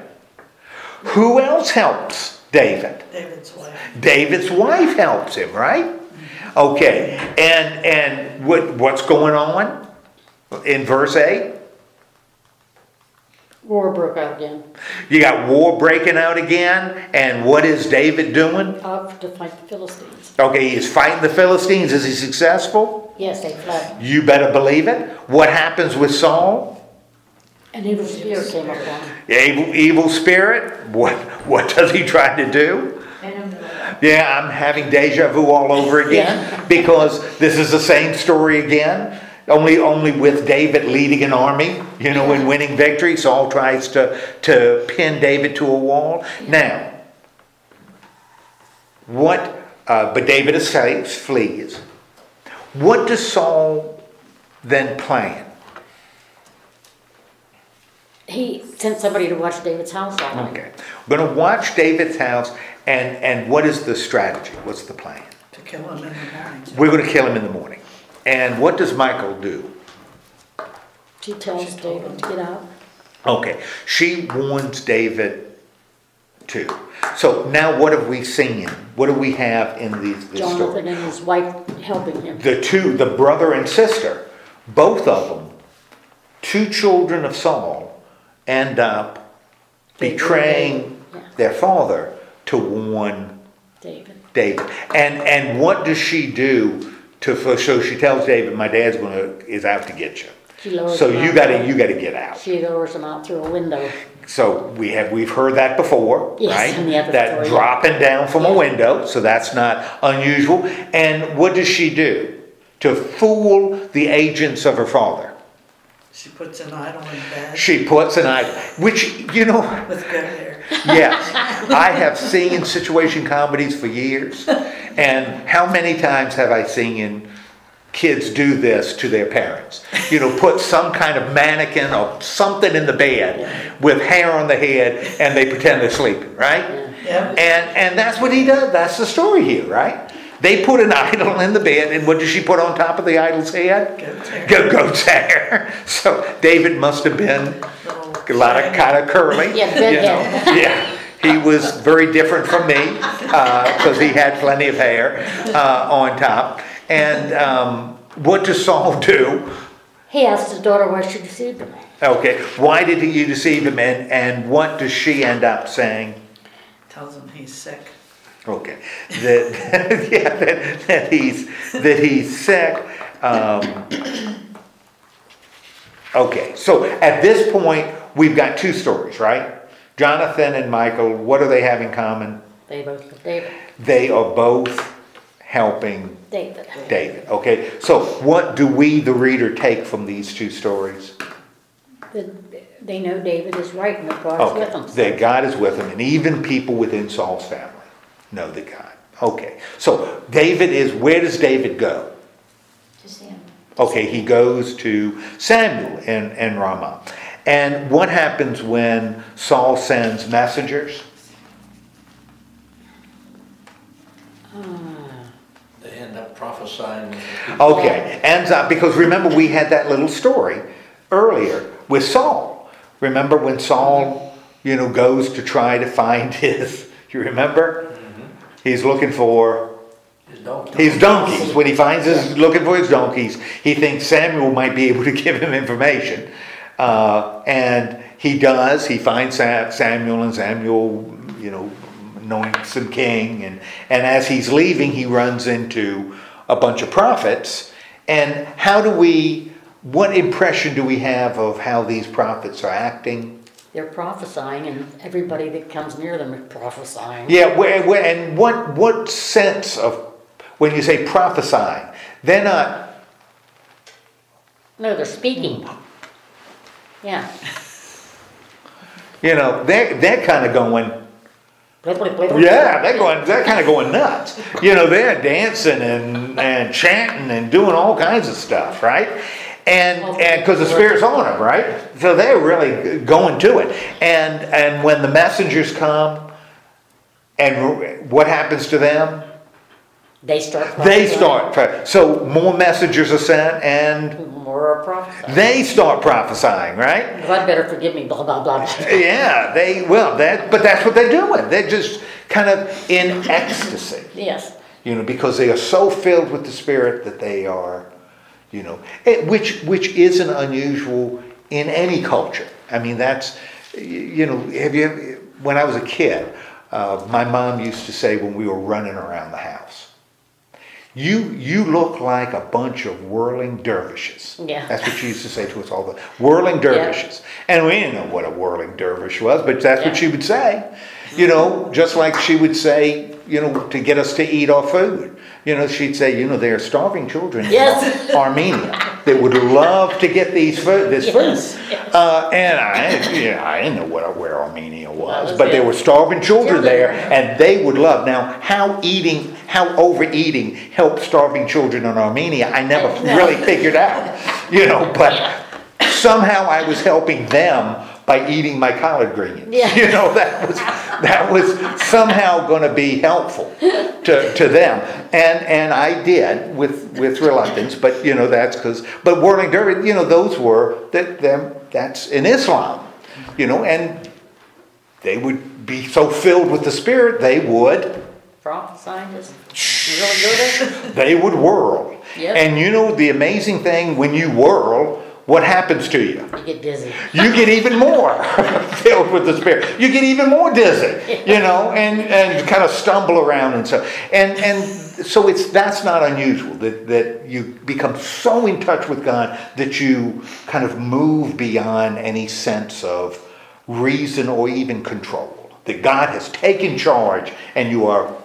Who else helps David? David's wife. David's wife helps him, right? Okay, and what's going on in verse 8? War broke out again. You got war breaking out again, and what is David doing? Out to fight the Philistines. Okay, he's fighting the Philistines. Is he successful? Yes, they fled. You better believe it. What happens with Saul? An evil spirit came upon him. Evil spirit. What does he try to do? Yeah, I'm having deja vu all over again, because this is the same story again. Only with David leading an army, and winning victory. Saul tries to pin David to a wall. Now, but David escapes, flees. What does Saul then plan? He sent somebody to watch David's house all night. Okay, we're going to watch David's house, and what is the strategy? What's the plan? To kill him in the morning. We're going to kill him in the morning. And what does Michal do? She tells David to get out. Okay, she warns David too. So now what have we seen? What do we have in this Jonathan story? and his wife helping him. The brother and sister, both of them, two children of Saul, end up betraying Yeah. their father to warn David. David. And what does she do so she tells David, my dad's is out to get you. She lowers So him you out gotta through- get out. She lowers him out through a window. So we've heard that before, Yes, right? in the other That story. dropping down from a Yeah. window, so that's not unusual. And what does she do to fool the agents of her father? She puts an idol in bed She puts an idol, which, you know, with good hair. yes, I have seen situation comedies for years. And how many times have I seen kids do this to their parents? You know, put some kind of mannequin or something in the bed with hair on the head and they pretend they're sleeping, right? Yeah. And that's what he does. That's the story here, right? They put an idol in the bed, and what does she put on top of the idol's head? Goat's hair. Goat's hair. So David must have been a lot of kind of curly. Yeah, good you know? head. Yeah. He was very different from me because he had plenty of hair on top. And what does Saul do? He asked his daughter why she deceived him. Okay, why did you deceive him? And what does she end up saying? Tells him he's sick. Okay, that yeah, that he's sick. Okay, so at this point we've got two stories, right? Jonathan and Michael. What do they have in common? They both with David. They are both helping David. David. Okay, so what do we, the reader, take from these two stories? They know David is right and that God's with Okay, him. that God is with him, and even people within Saul's family know that God. Okay, so David is, where does David go? To Sam. Okay, he goes to Samuel in Ramah. And what happens when Saul sends messengers? They end up prophesying. with the people. Okay, ends up, because remember we had that little story earlier with Saul. Remember when Saul, goes to try to find you remember? He's looking for his donkeys. When he finds looking for his donkeys, he thinks Samuel might be able to give him information. And he does. He finds Samuel, and Samuel, anoints him king. And as he's leaving, he runs into a bunch of prophets. And what impression do we have of how these prophets are acting? They're prophesying, and everybody that comes near them is prophesying. Yeah, and what sense of, when you say prophesying, they're not... No, they're speaking. Yeah. They're kind of going... Blah, blah, blah, blah. Yeah, they're kind of going nuts. They're dancing and chanting and doing all kinds of stuff, right? And because the Spirit's on them, right? So they're really going to it. And when the messengers come, and what happens to them? They start prophesying. So more messengers are sent, and More are prophesying. they start prophesying, right? God better forgive me, blah, blah, blah, blah. Yeah, but that's what they're doing. They're just kind of in ecstasy. Yes. Because they are so filled with the Spirit that they are, which isn't unusual in any culture. I mean, that's, when I was a kid, my mom used to say when we were running around the house, you look like a bunch of whirling dervishes. Yeah. That's what she used to say to us all the whirling dervishes. And we didn't know what a whirling dervish was, but that's what she would say. Just like she would say, to get us to eat our food. She'd say, there are starving children in Yes. Armenia that would love to get this food. Yes. And I didn't know where Armenia was, was but there it. were starving children there, Children. and they would love. Now, how overeating helped starving children in Armenia, I never really figured out. But somehow I was helping them by eating my collard greens. Yeah. That was somehow going to be helpful to them, and I did with reluctance. But but whirling dervish, those were that's in Islam, and they would be so filled with the Spirit they would. Prophesying is really good at it. They would whirl. Yep. And the amazing thing, when you whirl, what happens to you? You get dizzy. You get even more filled with the Spirit. You get even more dizzy, you know, and kind of stumble around and so. And so that's not unusual, that you become so in touch with God that you kind of move beyond any sense of reason or even control. That God has taken charge and you are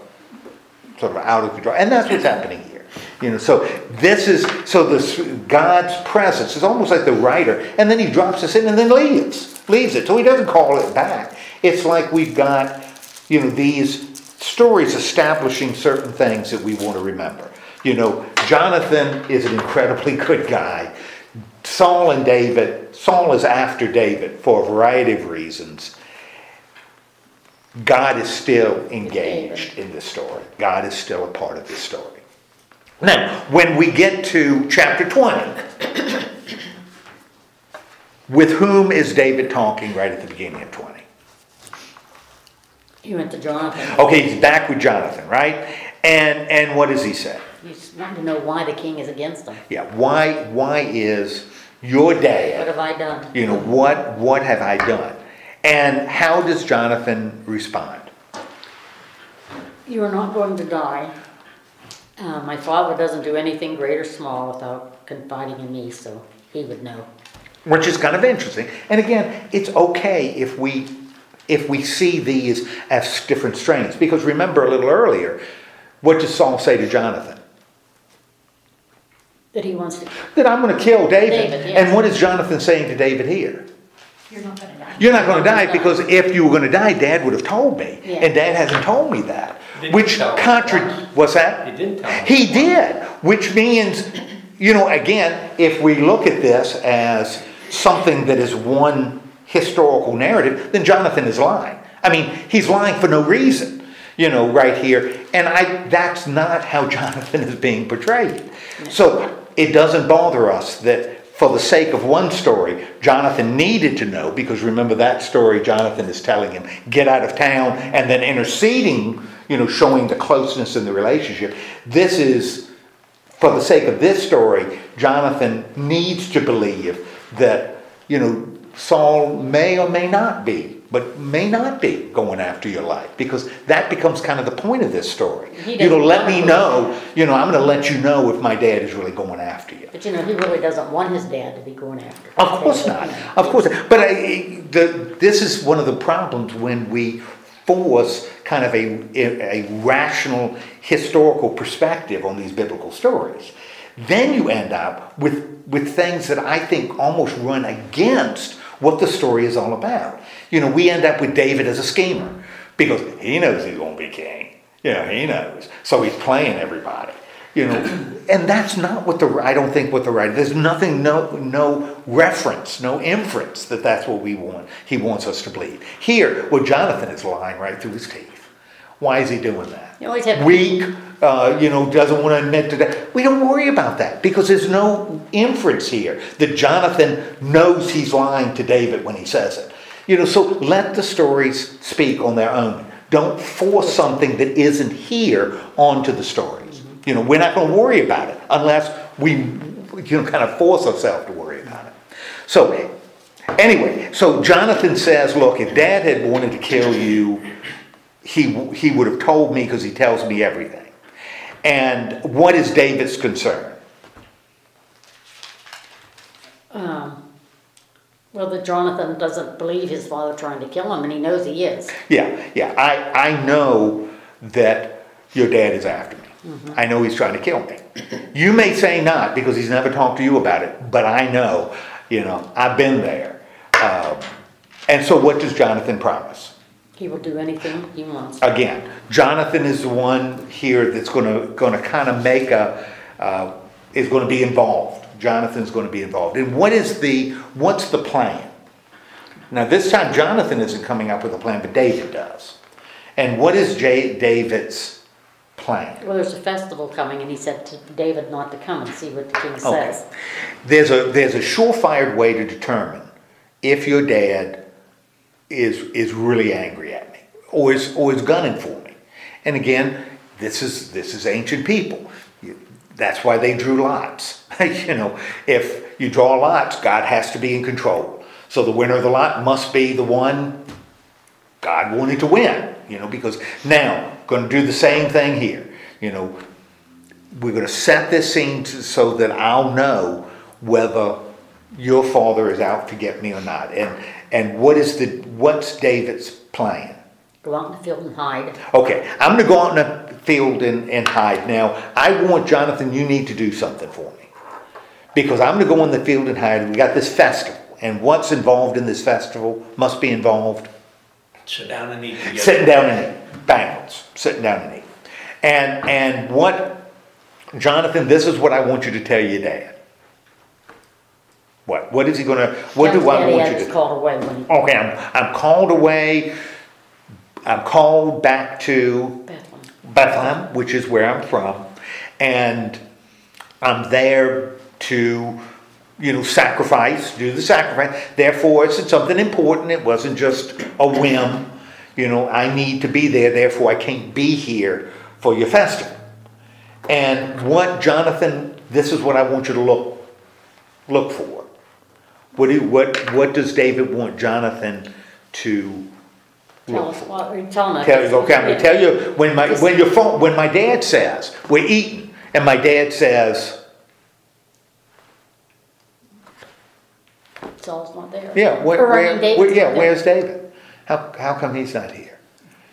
sort of out of control. And that's what's happening here. You know, so this God's presence is almost like the writer, and then he drops us in and then leaves it. So he doesn't call it back. It's like we've got, you know, these stories establishing certain things that we want to remember. You know, Jonathan is an incredibly good guy. Saul is after David for a variety of reasons. God is still engaged in this story. God is still a part of this story. Now, when we get to chapter 20, with whom is David talking right at the beginning of 20? He went to Jonathan. Okay, he's back with Jonathan, right? And what does he say? He's wanting to know why the king is against him. Yeah, why is your dad? What have I done? You know, what have I done? And how does Jonathan respond? You are not going to die. My father doesn't do anything great or small without confiding in me, so he would know. Which is kind of interesting. And again, it's okay if we see these as different strains. Because remember a little earlier, what does Saul say to Jonathan? That he wants to. That I'm going to kill David. Yes. And what is Jonathan saying to David here? You're not gonna die. You're not going to die because if you were going to die, Dad would have told me. Yeah. And Dad hasn't told me that. Didn't Which tell him. what's that? He didn't tell him. He did. Which means, you know, again, if we look at this as something that is one historical narrative, then Jonathan is lying. I mean, he's lying for no reason, you know, right here. And that's not how Jonathan is being portrayed. So it doesn't bother us that for the sake of one story, Jonathan needed to know, because remember that story, Jonathan is telling him, get out of town, and then interceding, you know, showing the closeness in the relationship. This is, for the sake of this story, Jonathan needs to believe that, you know, Saul may or may not be, but may not be going after your life, because that becomes kind of the point of this story. You know, let me know, you know, I'm going to let you know if my dad is really going after you. But you know, he really doesn't want his dad to be going after him. Of course not. Of course not. But this is one of the problems when we force kind of a rational historical perspective on these biblical stories. Then you end up with things that I think almost run against what the story is all about. You know, we end up with David as a schemer because he knows he's going to be king. You know, he knows. So he's playing everybody. You know, and that's not what I don't think what the writer, there's nothing, no reference, no inference that that's what he wants us to believe. Here, well, Jonathan is lying right through his teeth. Why is he doing that? You always have Weak, you know, doesn't want to admit to that. We don't worry about that because there's no inference here that Jonathan knows he's lying to David when he says it. You know, so let the stories speak on their own. Don't force something that isn't here onto the stories. You know, we're not going to worry about it unless we, you know, kind of force ourselves to worry about it. So, anyway, so Jonathan says, look, if Dad had wanted to kill you, he would have told me because he tells me everything. And what is David's concern? well, that Jonathan doesn't believe his father trying to kill him, and he knows he is. Yeah. I know that your dad is after me. Mm-hmm. I know he's trying to kill me. You may say not because he's never talked to you about it, but I know, you know, I've been there. And so what does Jonathan promise? He will do anything he wants. Again, Jonathan is the one here that's going to kind of make is going to be involved. Jonathan's going to be involved. And what's the plan? Now this time Jonathan isn't coming up with a plan, but David does. And what is David's plan? Well, there's a festival coming, and he said to David not to come and see what the king says. There's a surefire way to determine if your dad is really angry at me or is gunning for me. And again, this is ancient people. That's why they drew lots. You know, if you draw lots, God has to be in control. So the winner of the lot must be the one God wanted to win, because now, going to do the same thing here. We're going to set this scene so that I'll know whether your father is out to get me or not. And what's David's plan? Go out in the field and hide. Okay, I'm going to go out in the field and hide. Now, I want Jonathan, you need to do something for me. Because I'm going to go in the field and hide. We got this festival. And what's involved in this festival must be involved. Sit down and eat together. Sitting down and eat. Bangles. Sitting down and eat. And what, Jonathan, this is what I want you to tell your dad. What is he going to, what do I want you to do? Called away when he, Okay, I'm called away. I'm called back to Bethlehem, which is where I'm from. And I'm there to, sacrifice, do the sacrifice. Therefore, it's something important. It wasn't just a whim. I need to be there. Therefore, I can't be here for your festival. And what, Jonathan, this is what I want you to look for. What does David want Jonathan to tell look us for? what you're telling us. Okay, I'm going to tell you, when my dad says, we're eating, and my dad says, Saul's not there. yeah, where's David? How come he's not here?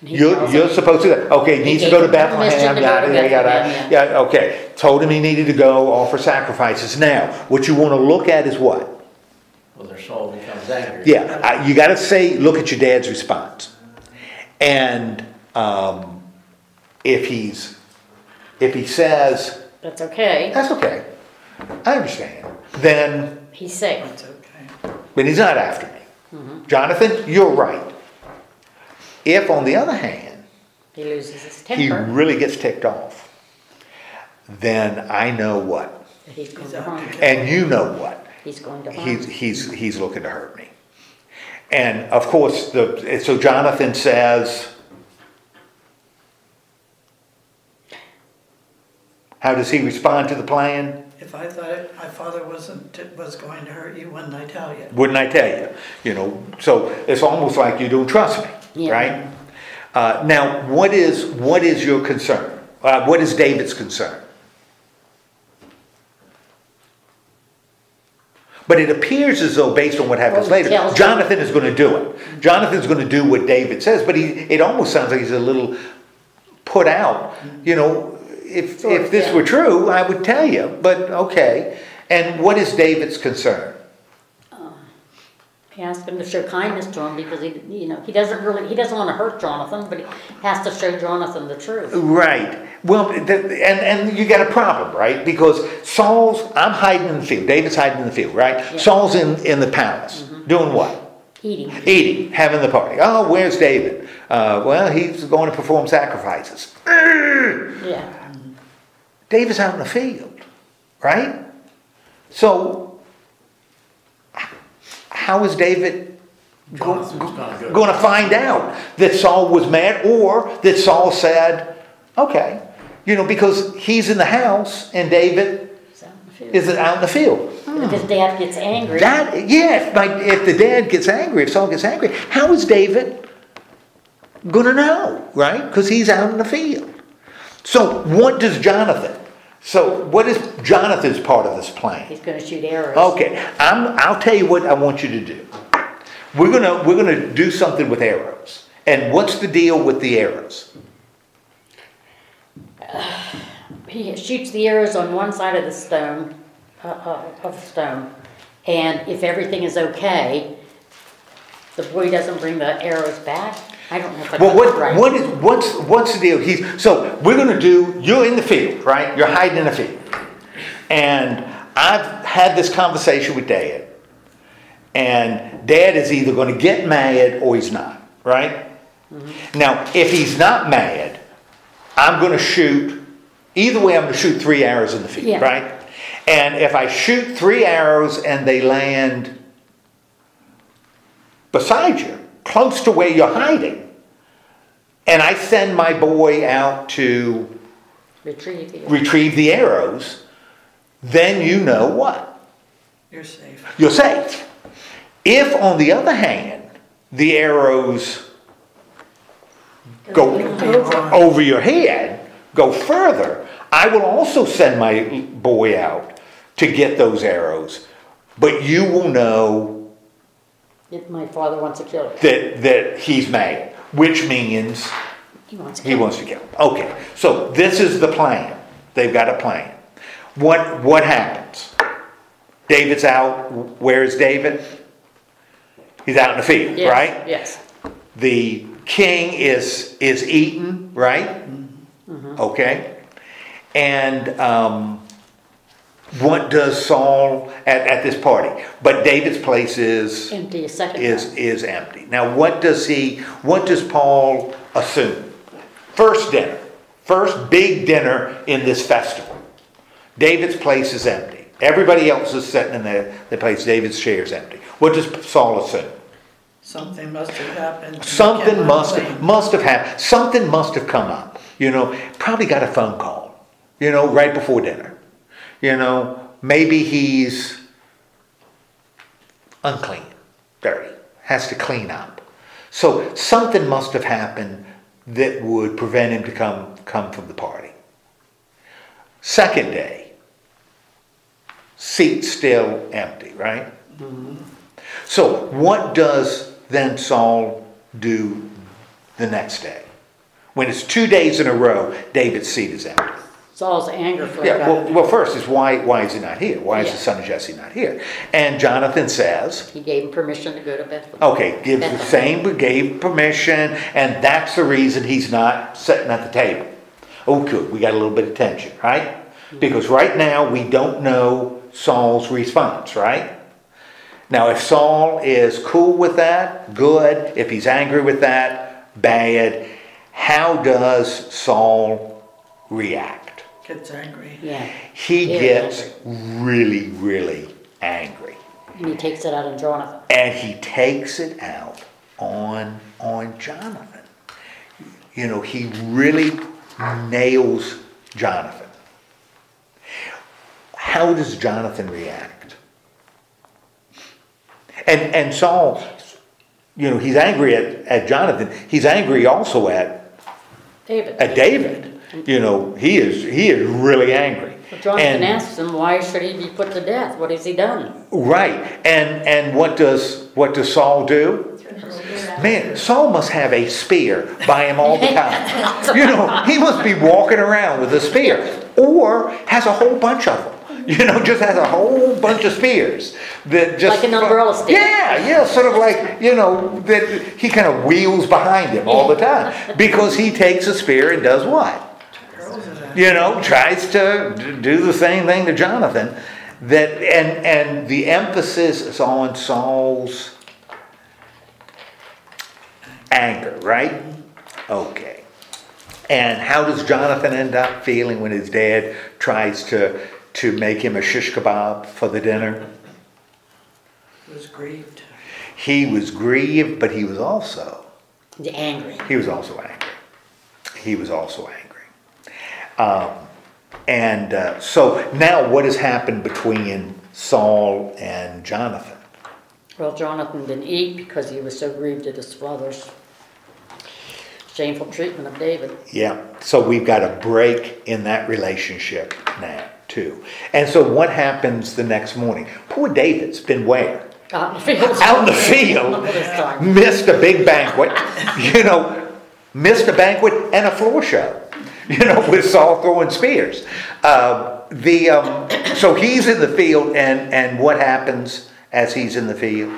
You're supposed to, okay, he needs to go to Bethlehem, yeah, okay. Told him he needed to go offer sacrifices. Now, what you want to look at is what? Whether Saul becomes angry. Yeah, you got to look at your dad's response. And if he says, That's okay. that's okay, I understand, then He's safe. It's okay. but he's not after me. Jonathan, you're right. If, on the other hand, He loses his he temper. really gets ticked off, then I know what, That he's going He's to out to harm. kill. and you know what. He's going to harm. He's looking to hurt me. And of course, so Jonathan says, how does he respond to the plan? If I thought my father was going to hurt you, wouldn't I tell you? Wouldn't I tell you? So it's almost like you don't trust me, Yeah. right? Now, what is your concern? What is David's concern? But it appears as though, based on what happens Well, he later, tells Jonathan is going to do it. Jonathan's going to do what David says, but it almost sounds like he's a little put out. If this were true, I would tell you, but okay. And what is David's concern? He asked him to show kindness to him because he doesn't want to hurt Jonathan, but he has to show Jonathan the truth. Right. Well, and you got a problem, right? Because I'm hiding in the field. David's hiding in the field, right? Yeah. Saul's in the palace. Doing what? Eating, having the party. Oh, where's David? Well, he's going to perform sacrifices. Yeah. David's out in the field, right? So, how is David going to find out that Saul was mad, or that Saul said, okay, because he's in the house and David is out in the field. If his dad gets angry. If the dad gets angry, if Saul gets angry, how is David going to know, right? Because he's out in the field. So what is Jonathan's part of this plan? He's going to shoot arrows. Okay, I'll tell you what I want you to do. We're gonna do something with arrows. And what's the deal with the arrows? He shoots the arrows on one side of the stone, and if everything is okay, the boy doesn't bring the arrows back. I don't know if I got that right. What's the deal? So we're going to you're in the field, right? You're hiding in the field. And I've had this conversation with Dad. And Dad is either going to get mad or he's not, right? Mm-hmm. Now, if he's not mad, I'm going to shoot, either way I'm going to shoot 3 arrows in the field, right? And if I shoot 3 arrows and they land beside you, close to where you're hiding, and I send my boy out to retrieve the arrows, then you know what? You're safe. you're safe. If, on the other hand, the arrows go over your head, go further, I will also send my boy out to get those arrows, but you will know If my father wants to kill him, that he's mad, which means he wants to he kill him. wants to kill him. Okay, so this is the plan. They've got a plan. What happens? David's out. Where is David? He's out in the field, Yes, right? Yes. The king is eaten, right? Okay. And what does Saul at this party? But David's place is Empty a second time. is empty. Now what does Paul assume? First dinner. First big dinner in this festival. David's place is empty. Everybody else is sitting in their place. David's chair is empty. What does Saul assume? Something must have happened. Something must have happened. Something must have come up. Probably got a phone call, right before dinner. Maybe he's unclean, dirty, has to clean up. So something must have happened that would prevent him to come from the party. Second day, seat still empty, right? Mm-hmm. So what does then Saul do the next day? When it's 2 days in a row, David's seat is empty. Saul's anger for Yeah, God. well, first is why is he not here? Why is the Yeah. son of Jesse not here? And Jonathan says, He gave him permission to go to Bethlehem. okay, gave permission, and that's the reason he's not sitting at the table. Oh, good, we got a little bit of tension, right? Because right now we don't know Saul's response, right? Now, if Saul is cool with that, good. If he's angry with that, bad. How does Saul react? Gets angry. Yeah. He Very gets angry. really, really angry. And he takes it out on Jonathan. And he takes it out on Jonathan. He really nails Jonathan. How does Jonathan react? And Saul, he's angry at Jonathan. He's angry also at David. He is really angry. But Jonathan asks him, why should he be put to death? What has he done? Right. And what does Saul do? Man, Saul must have a spear by him all the time. He must be walking around with a spear. Or has a whole bunch of them. Just has a whole bunch of spears. That just Like an umbrella stick. Yeah, sort of like, that he kind of wheels behind him all the time. Because he takes a spear and does what? Tries to do the same thing to Jonathan. And the emphasis is on Saul's anger, right? Okay. And how does Jonathan end up feeling when his dad tries to make him a shish kebab for the dinner? He was grieved. He was grieved, but he was also Angry. He was also angry. So now what has happened between Saul and Jonathan? Well, Jonathan didn't eat because he was so grieved at his father's shameful treatment of David. Yeah, so we've got a break in that relationship now, too. And so what happens the next morning? Poor David's been where? Out in the field. Out in the field, This time. missed a big banquet, missed a banquet and a floor show, with Saul throwing spears. So he's in the field, and what happens as he's in the field?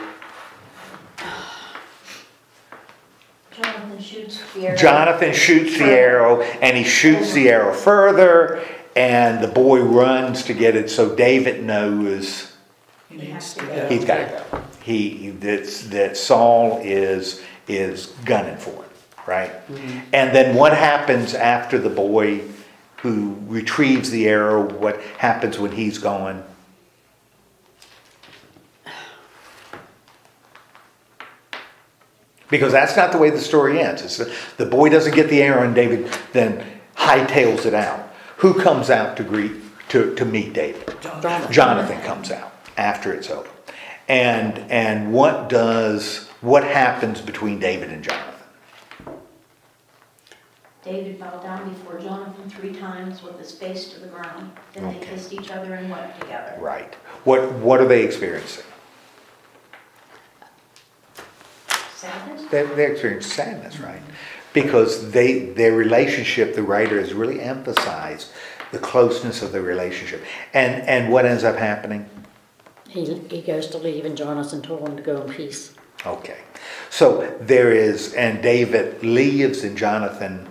Jonathan shoots the arrow, and he shoots the arrow further, and the boy runs to get it, so David knows He needs to go. he's got to go. That Saul is gunning for it, right? Mm-hmm. And then what happens after the boy who retrieves the arrow? What happens when he's gone? Because that's not the way the story ends. It's the boy doesn't get the arrow, and David then hightails it out. Who comes out to meet David? Jonathan. Jonathan comes out. after it's over. And what happens between David and Jonathan? David bowed down before Jonathan 3 times with his face to the ground. Then they kissed each other and wept together. Right. What are they experiencing? Sadness? They're experiencing sadness, right? Because their relationship, the writer has really emphasized the closeness of the relationship. And what ends up happening? He goes to leave and Jonathan told him to go in peace. Okay. So and David leaves and Jonathan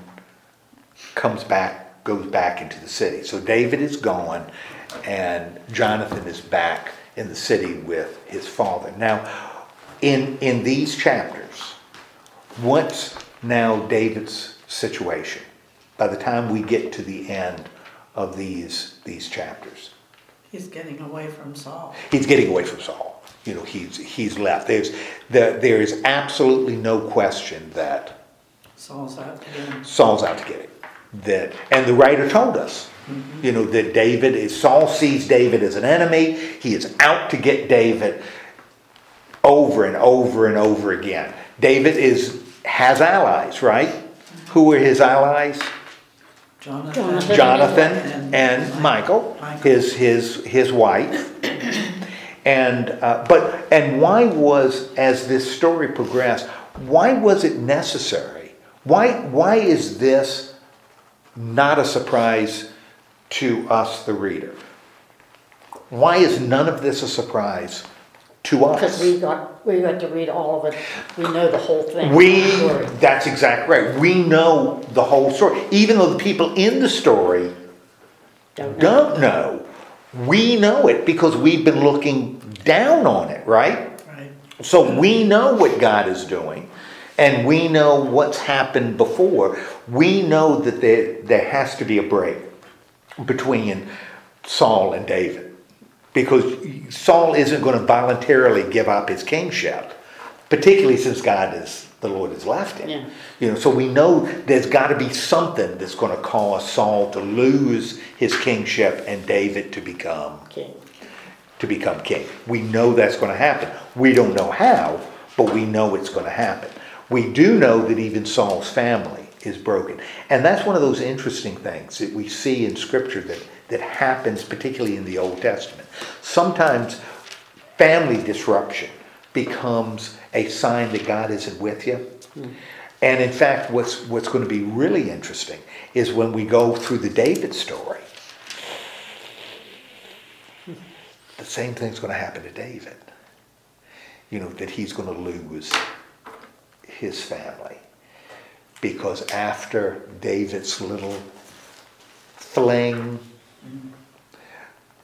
goes back into the city. So David is gone and Jonathan is back in the city with his father. Now, in these chapters, what's now David's situation by the time we get to the end of these chapters? He's getting away from Saul. He's getting away from Saul. He's left. There is absolutely no question that Saul's out to get him. Saul's out to get him. And the writer told us, that Saul sees David as an enemy. He is out to get David over and over and over again. David has allies, right? Who are his allies? Jonathan and Michal, his wife. And why was, as this story progressed, why was it necessary? Why is this not a surprise to us, the reader? Why is none of this a surprise to us? Because we got to read all of it. We know the whole thing. That's exactly right. We know the whole story. Even though the people in the story don't know. We know it because we've been looking down on it, right? Right. So we know what God is doing. And we know what's happened before. We know that there has to be a break between Saul and David. Because Saul isn't going to voluntarily give up his kingship, particularly since the Lord has left him. Yeah. So we know there's got to be something that's going to cause Saul to lose his kingship and David to become king. We know that's going to happen. We don't know how, but we know it's going to happen. We do know that even Saul's family is broken. And that's one of those interesting things that we see in Scripture that happens, particularly in the Old Testament. Sometimes family disruption becomes a sign that God isn't with you. And in fact, what's going to be really interesting is when we go through the David story, the same thing's going to happen to David. That he's going to lose his family. Because after David's little fling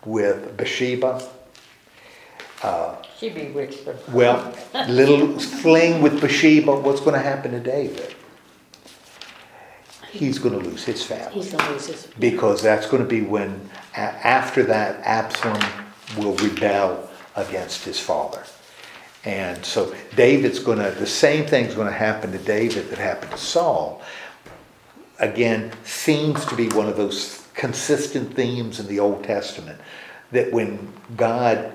with Bathsheba, She bewitched them. well, little fling with Bathsheba, what's going to happen to David? He's going to lose his family. He's going to lose his. Because that's going to be when, after that, Absalom will rebel against his father. And so the same thing's going to happen to David that happened to Saul. Again, seems to be one of those consistent themes in the Old Testament, that when God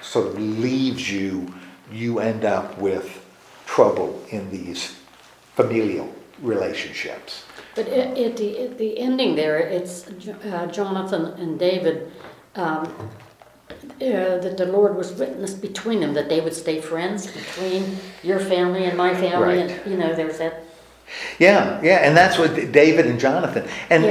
sort of leaves you, you end up with trouble in these familial relationships. But at the ending there, it's Jonathan and David, that the Lord was witness between them, that they would stay friends between your family and my family. Right. And, there was that. Yeah, and that's what David and Jonathan. And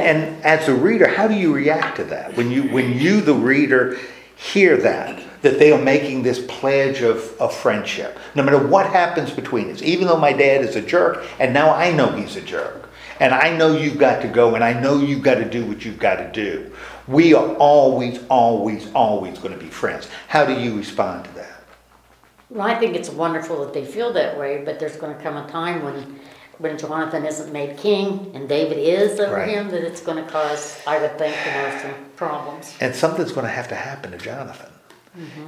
as a reader, how do you react to that? When you, the reader, hear that they are making this pledge of friendship, no matter what happens between us, even though my dad is a jerk, and now I know he's a jerk, and I know you've got to go, and I know you've got to do what you've got to do. We are always, always, always going to be friends. How do you respond to that? Well, I think it's wonderful that they feel that way, but there's going to come a time when Jonathan isn't made king and David is over him, that it's going to cause, I would think, some problems. And something's going to have to happen to Jonathan,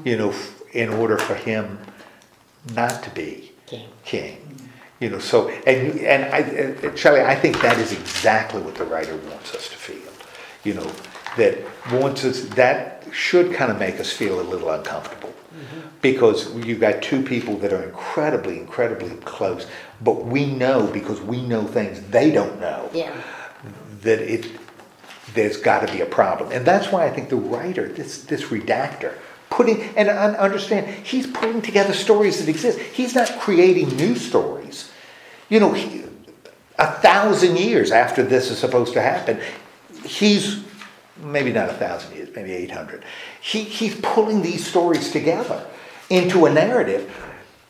in order for him not to be king. So, and Shelley, I think that is exactly what the writer wants us to feel. that wants us, that should kind of make us feel a little uncomfortable. Because you've got two people that are incredibly, incredibly close, but we know, because we know things they don't know, Yeah. that there's got to be a problem. And that's why I think the writer, this redactor, and I understand, he's putting together stories that exist. He's not creating new stories. You know, 1,000 years after this is supposed to happen, he's, maybe not 1,000 years, maybe 800. He's pulling these stories together into a narrative.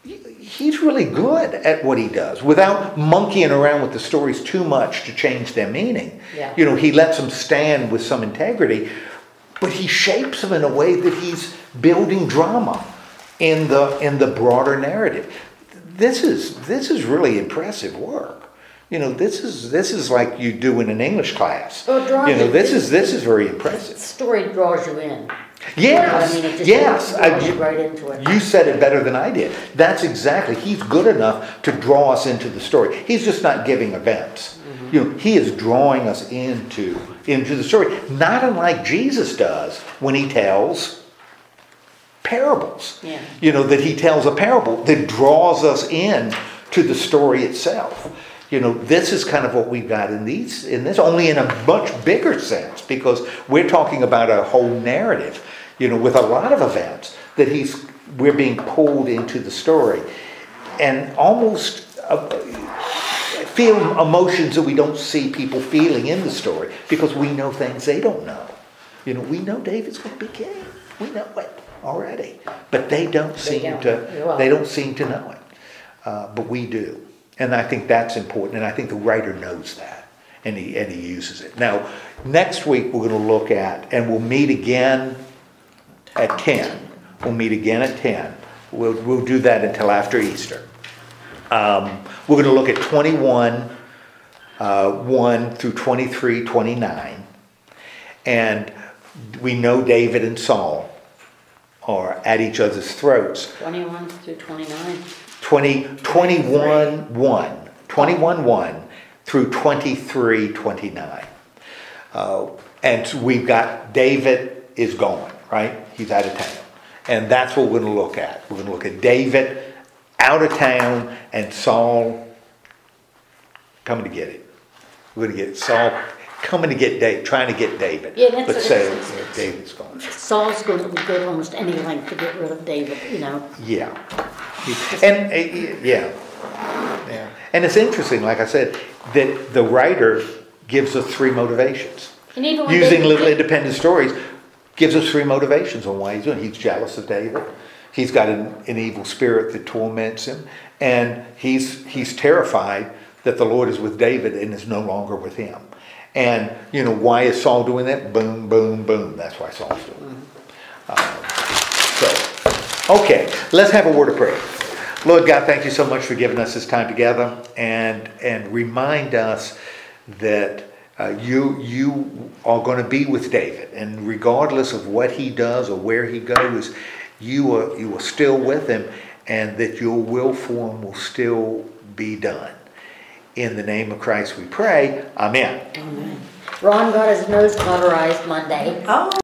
He's really good at what he does without monkeying around with the stories too much to change their meaning. Yeah. You know, he lets them stand with some integrity, but he shapes them in a way that he's building drama in the broader narrative. This is really impressive work. You know, this is like you do in an English class. Well, it draws you know, you this in. is very The impressive. story draws you in. Yes, I mean, it just yes. draws you right into it. You said it better than I did. That's exactly. He's good enough to draw us into the story. He's just not giving events. You know, he is drawing us into the story, not unlike Jesus does when he tells parables. Yeah. You know, that he tells a parable that draws us in to the story itself. You know, this is kind of what we've got in this, only in a much bigger sense, because we're talking about a whole narrative, you know, with a lot of events that we're being pulled into the story, and almost feel emotions that we don't see people feeling in the story, because we know things they don't know. You know, we know David's going to be king. We know it already, but they don't seem to know it. But we do. And I think that's important, and I think the writer knows that, and he uses it. Now, next week we're going to look at, and we'll meet again at 10. We'll meet again at 10. We'll do that until after Easter. We're going to look at 21, 1 through 23, 29. And we know David and Saul are at each other's throats. 21 through 29. 21, 1 through 23, 29. And so we've got David is going, right? He's out of town. And that's what we're going to look at. We're going to look at David out of town and Saul coming to get it. We're going to get Saul coming to get David, trying to get David. Yeah, that's but what say it's David's gone. Saul's going to go to almost any length to get rid of David, you know. Yeah. And yeah. And it's interesting, like I said, that the writer gives us 3 motivations. And even when Using David little did- independent stories, gives us 3 motivations on why he's doing it. He's jealous of David. He's got an evil spirit that torments him. And he's terrified that the Lord is with David and is no longer with him. And, you know, why is Saul doing that? Boom, boom, boom. That's why Saul's doing it. Okay, let's have a word of prayer. Lord God, thank you so much for giving us this time together, and remind us that you are going to be with David, and regardless of what he does or where he goes, you are still with him, and that your will for him will still be done. In the name of Christ we pray. Amen. Ron got his nose cauterized Monday. Oh.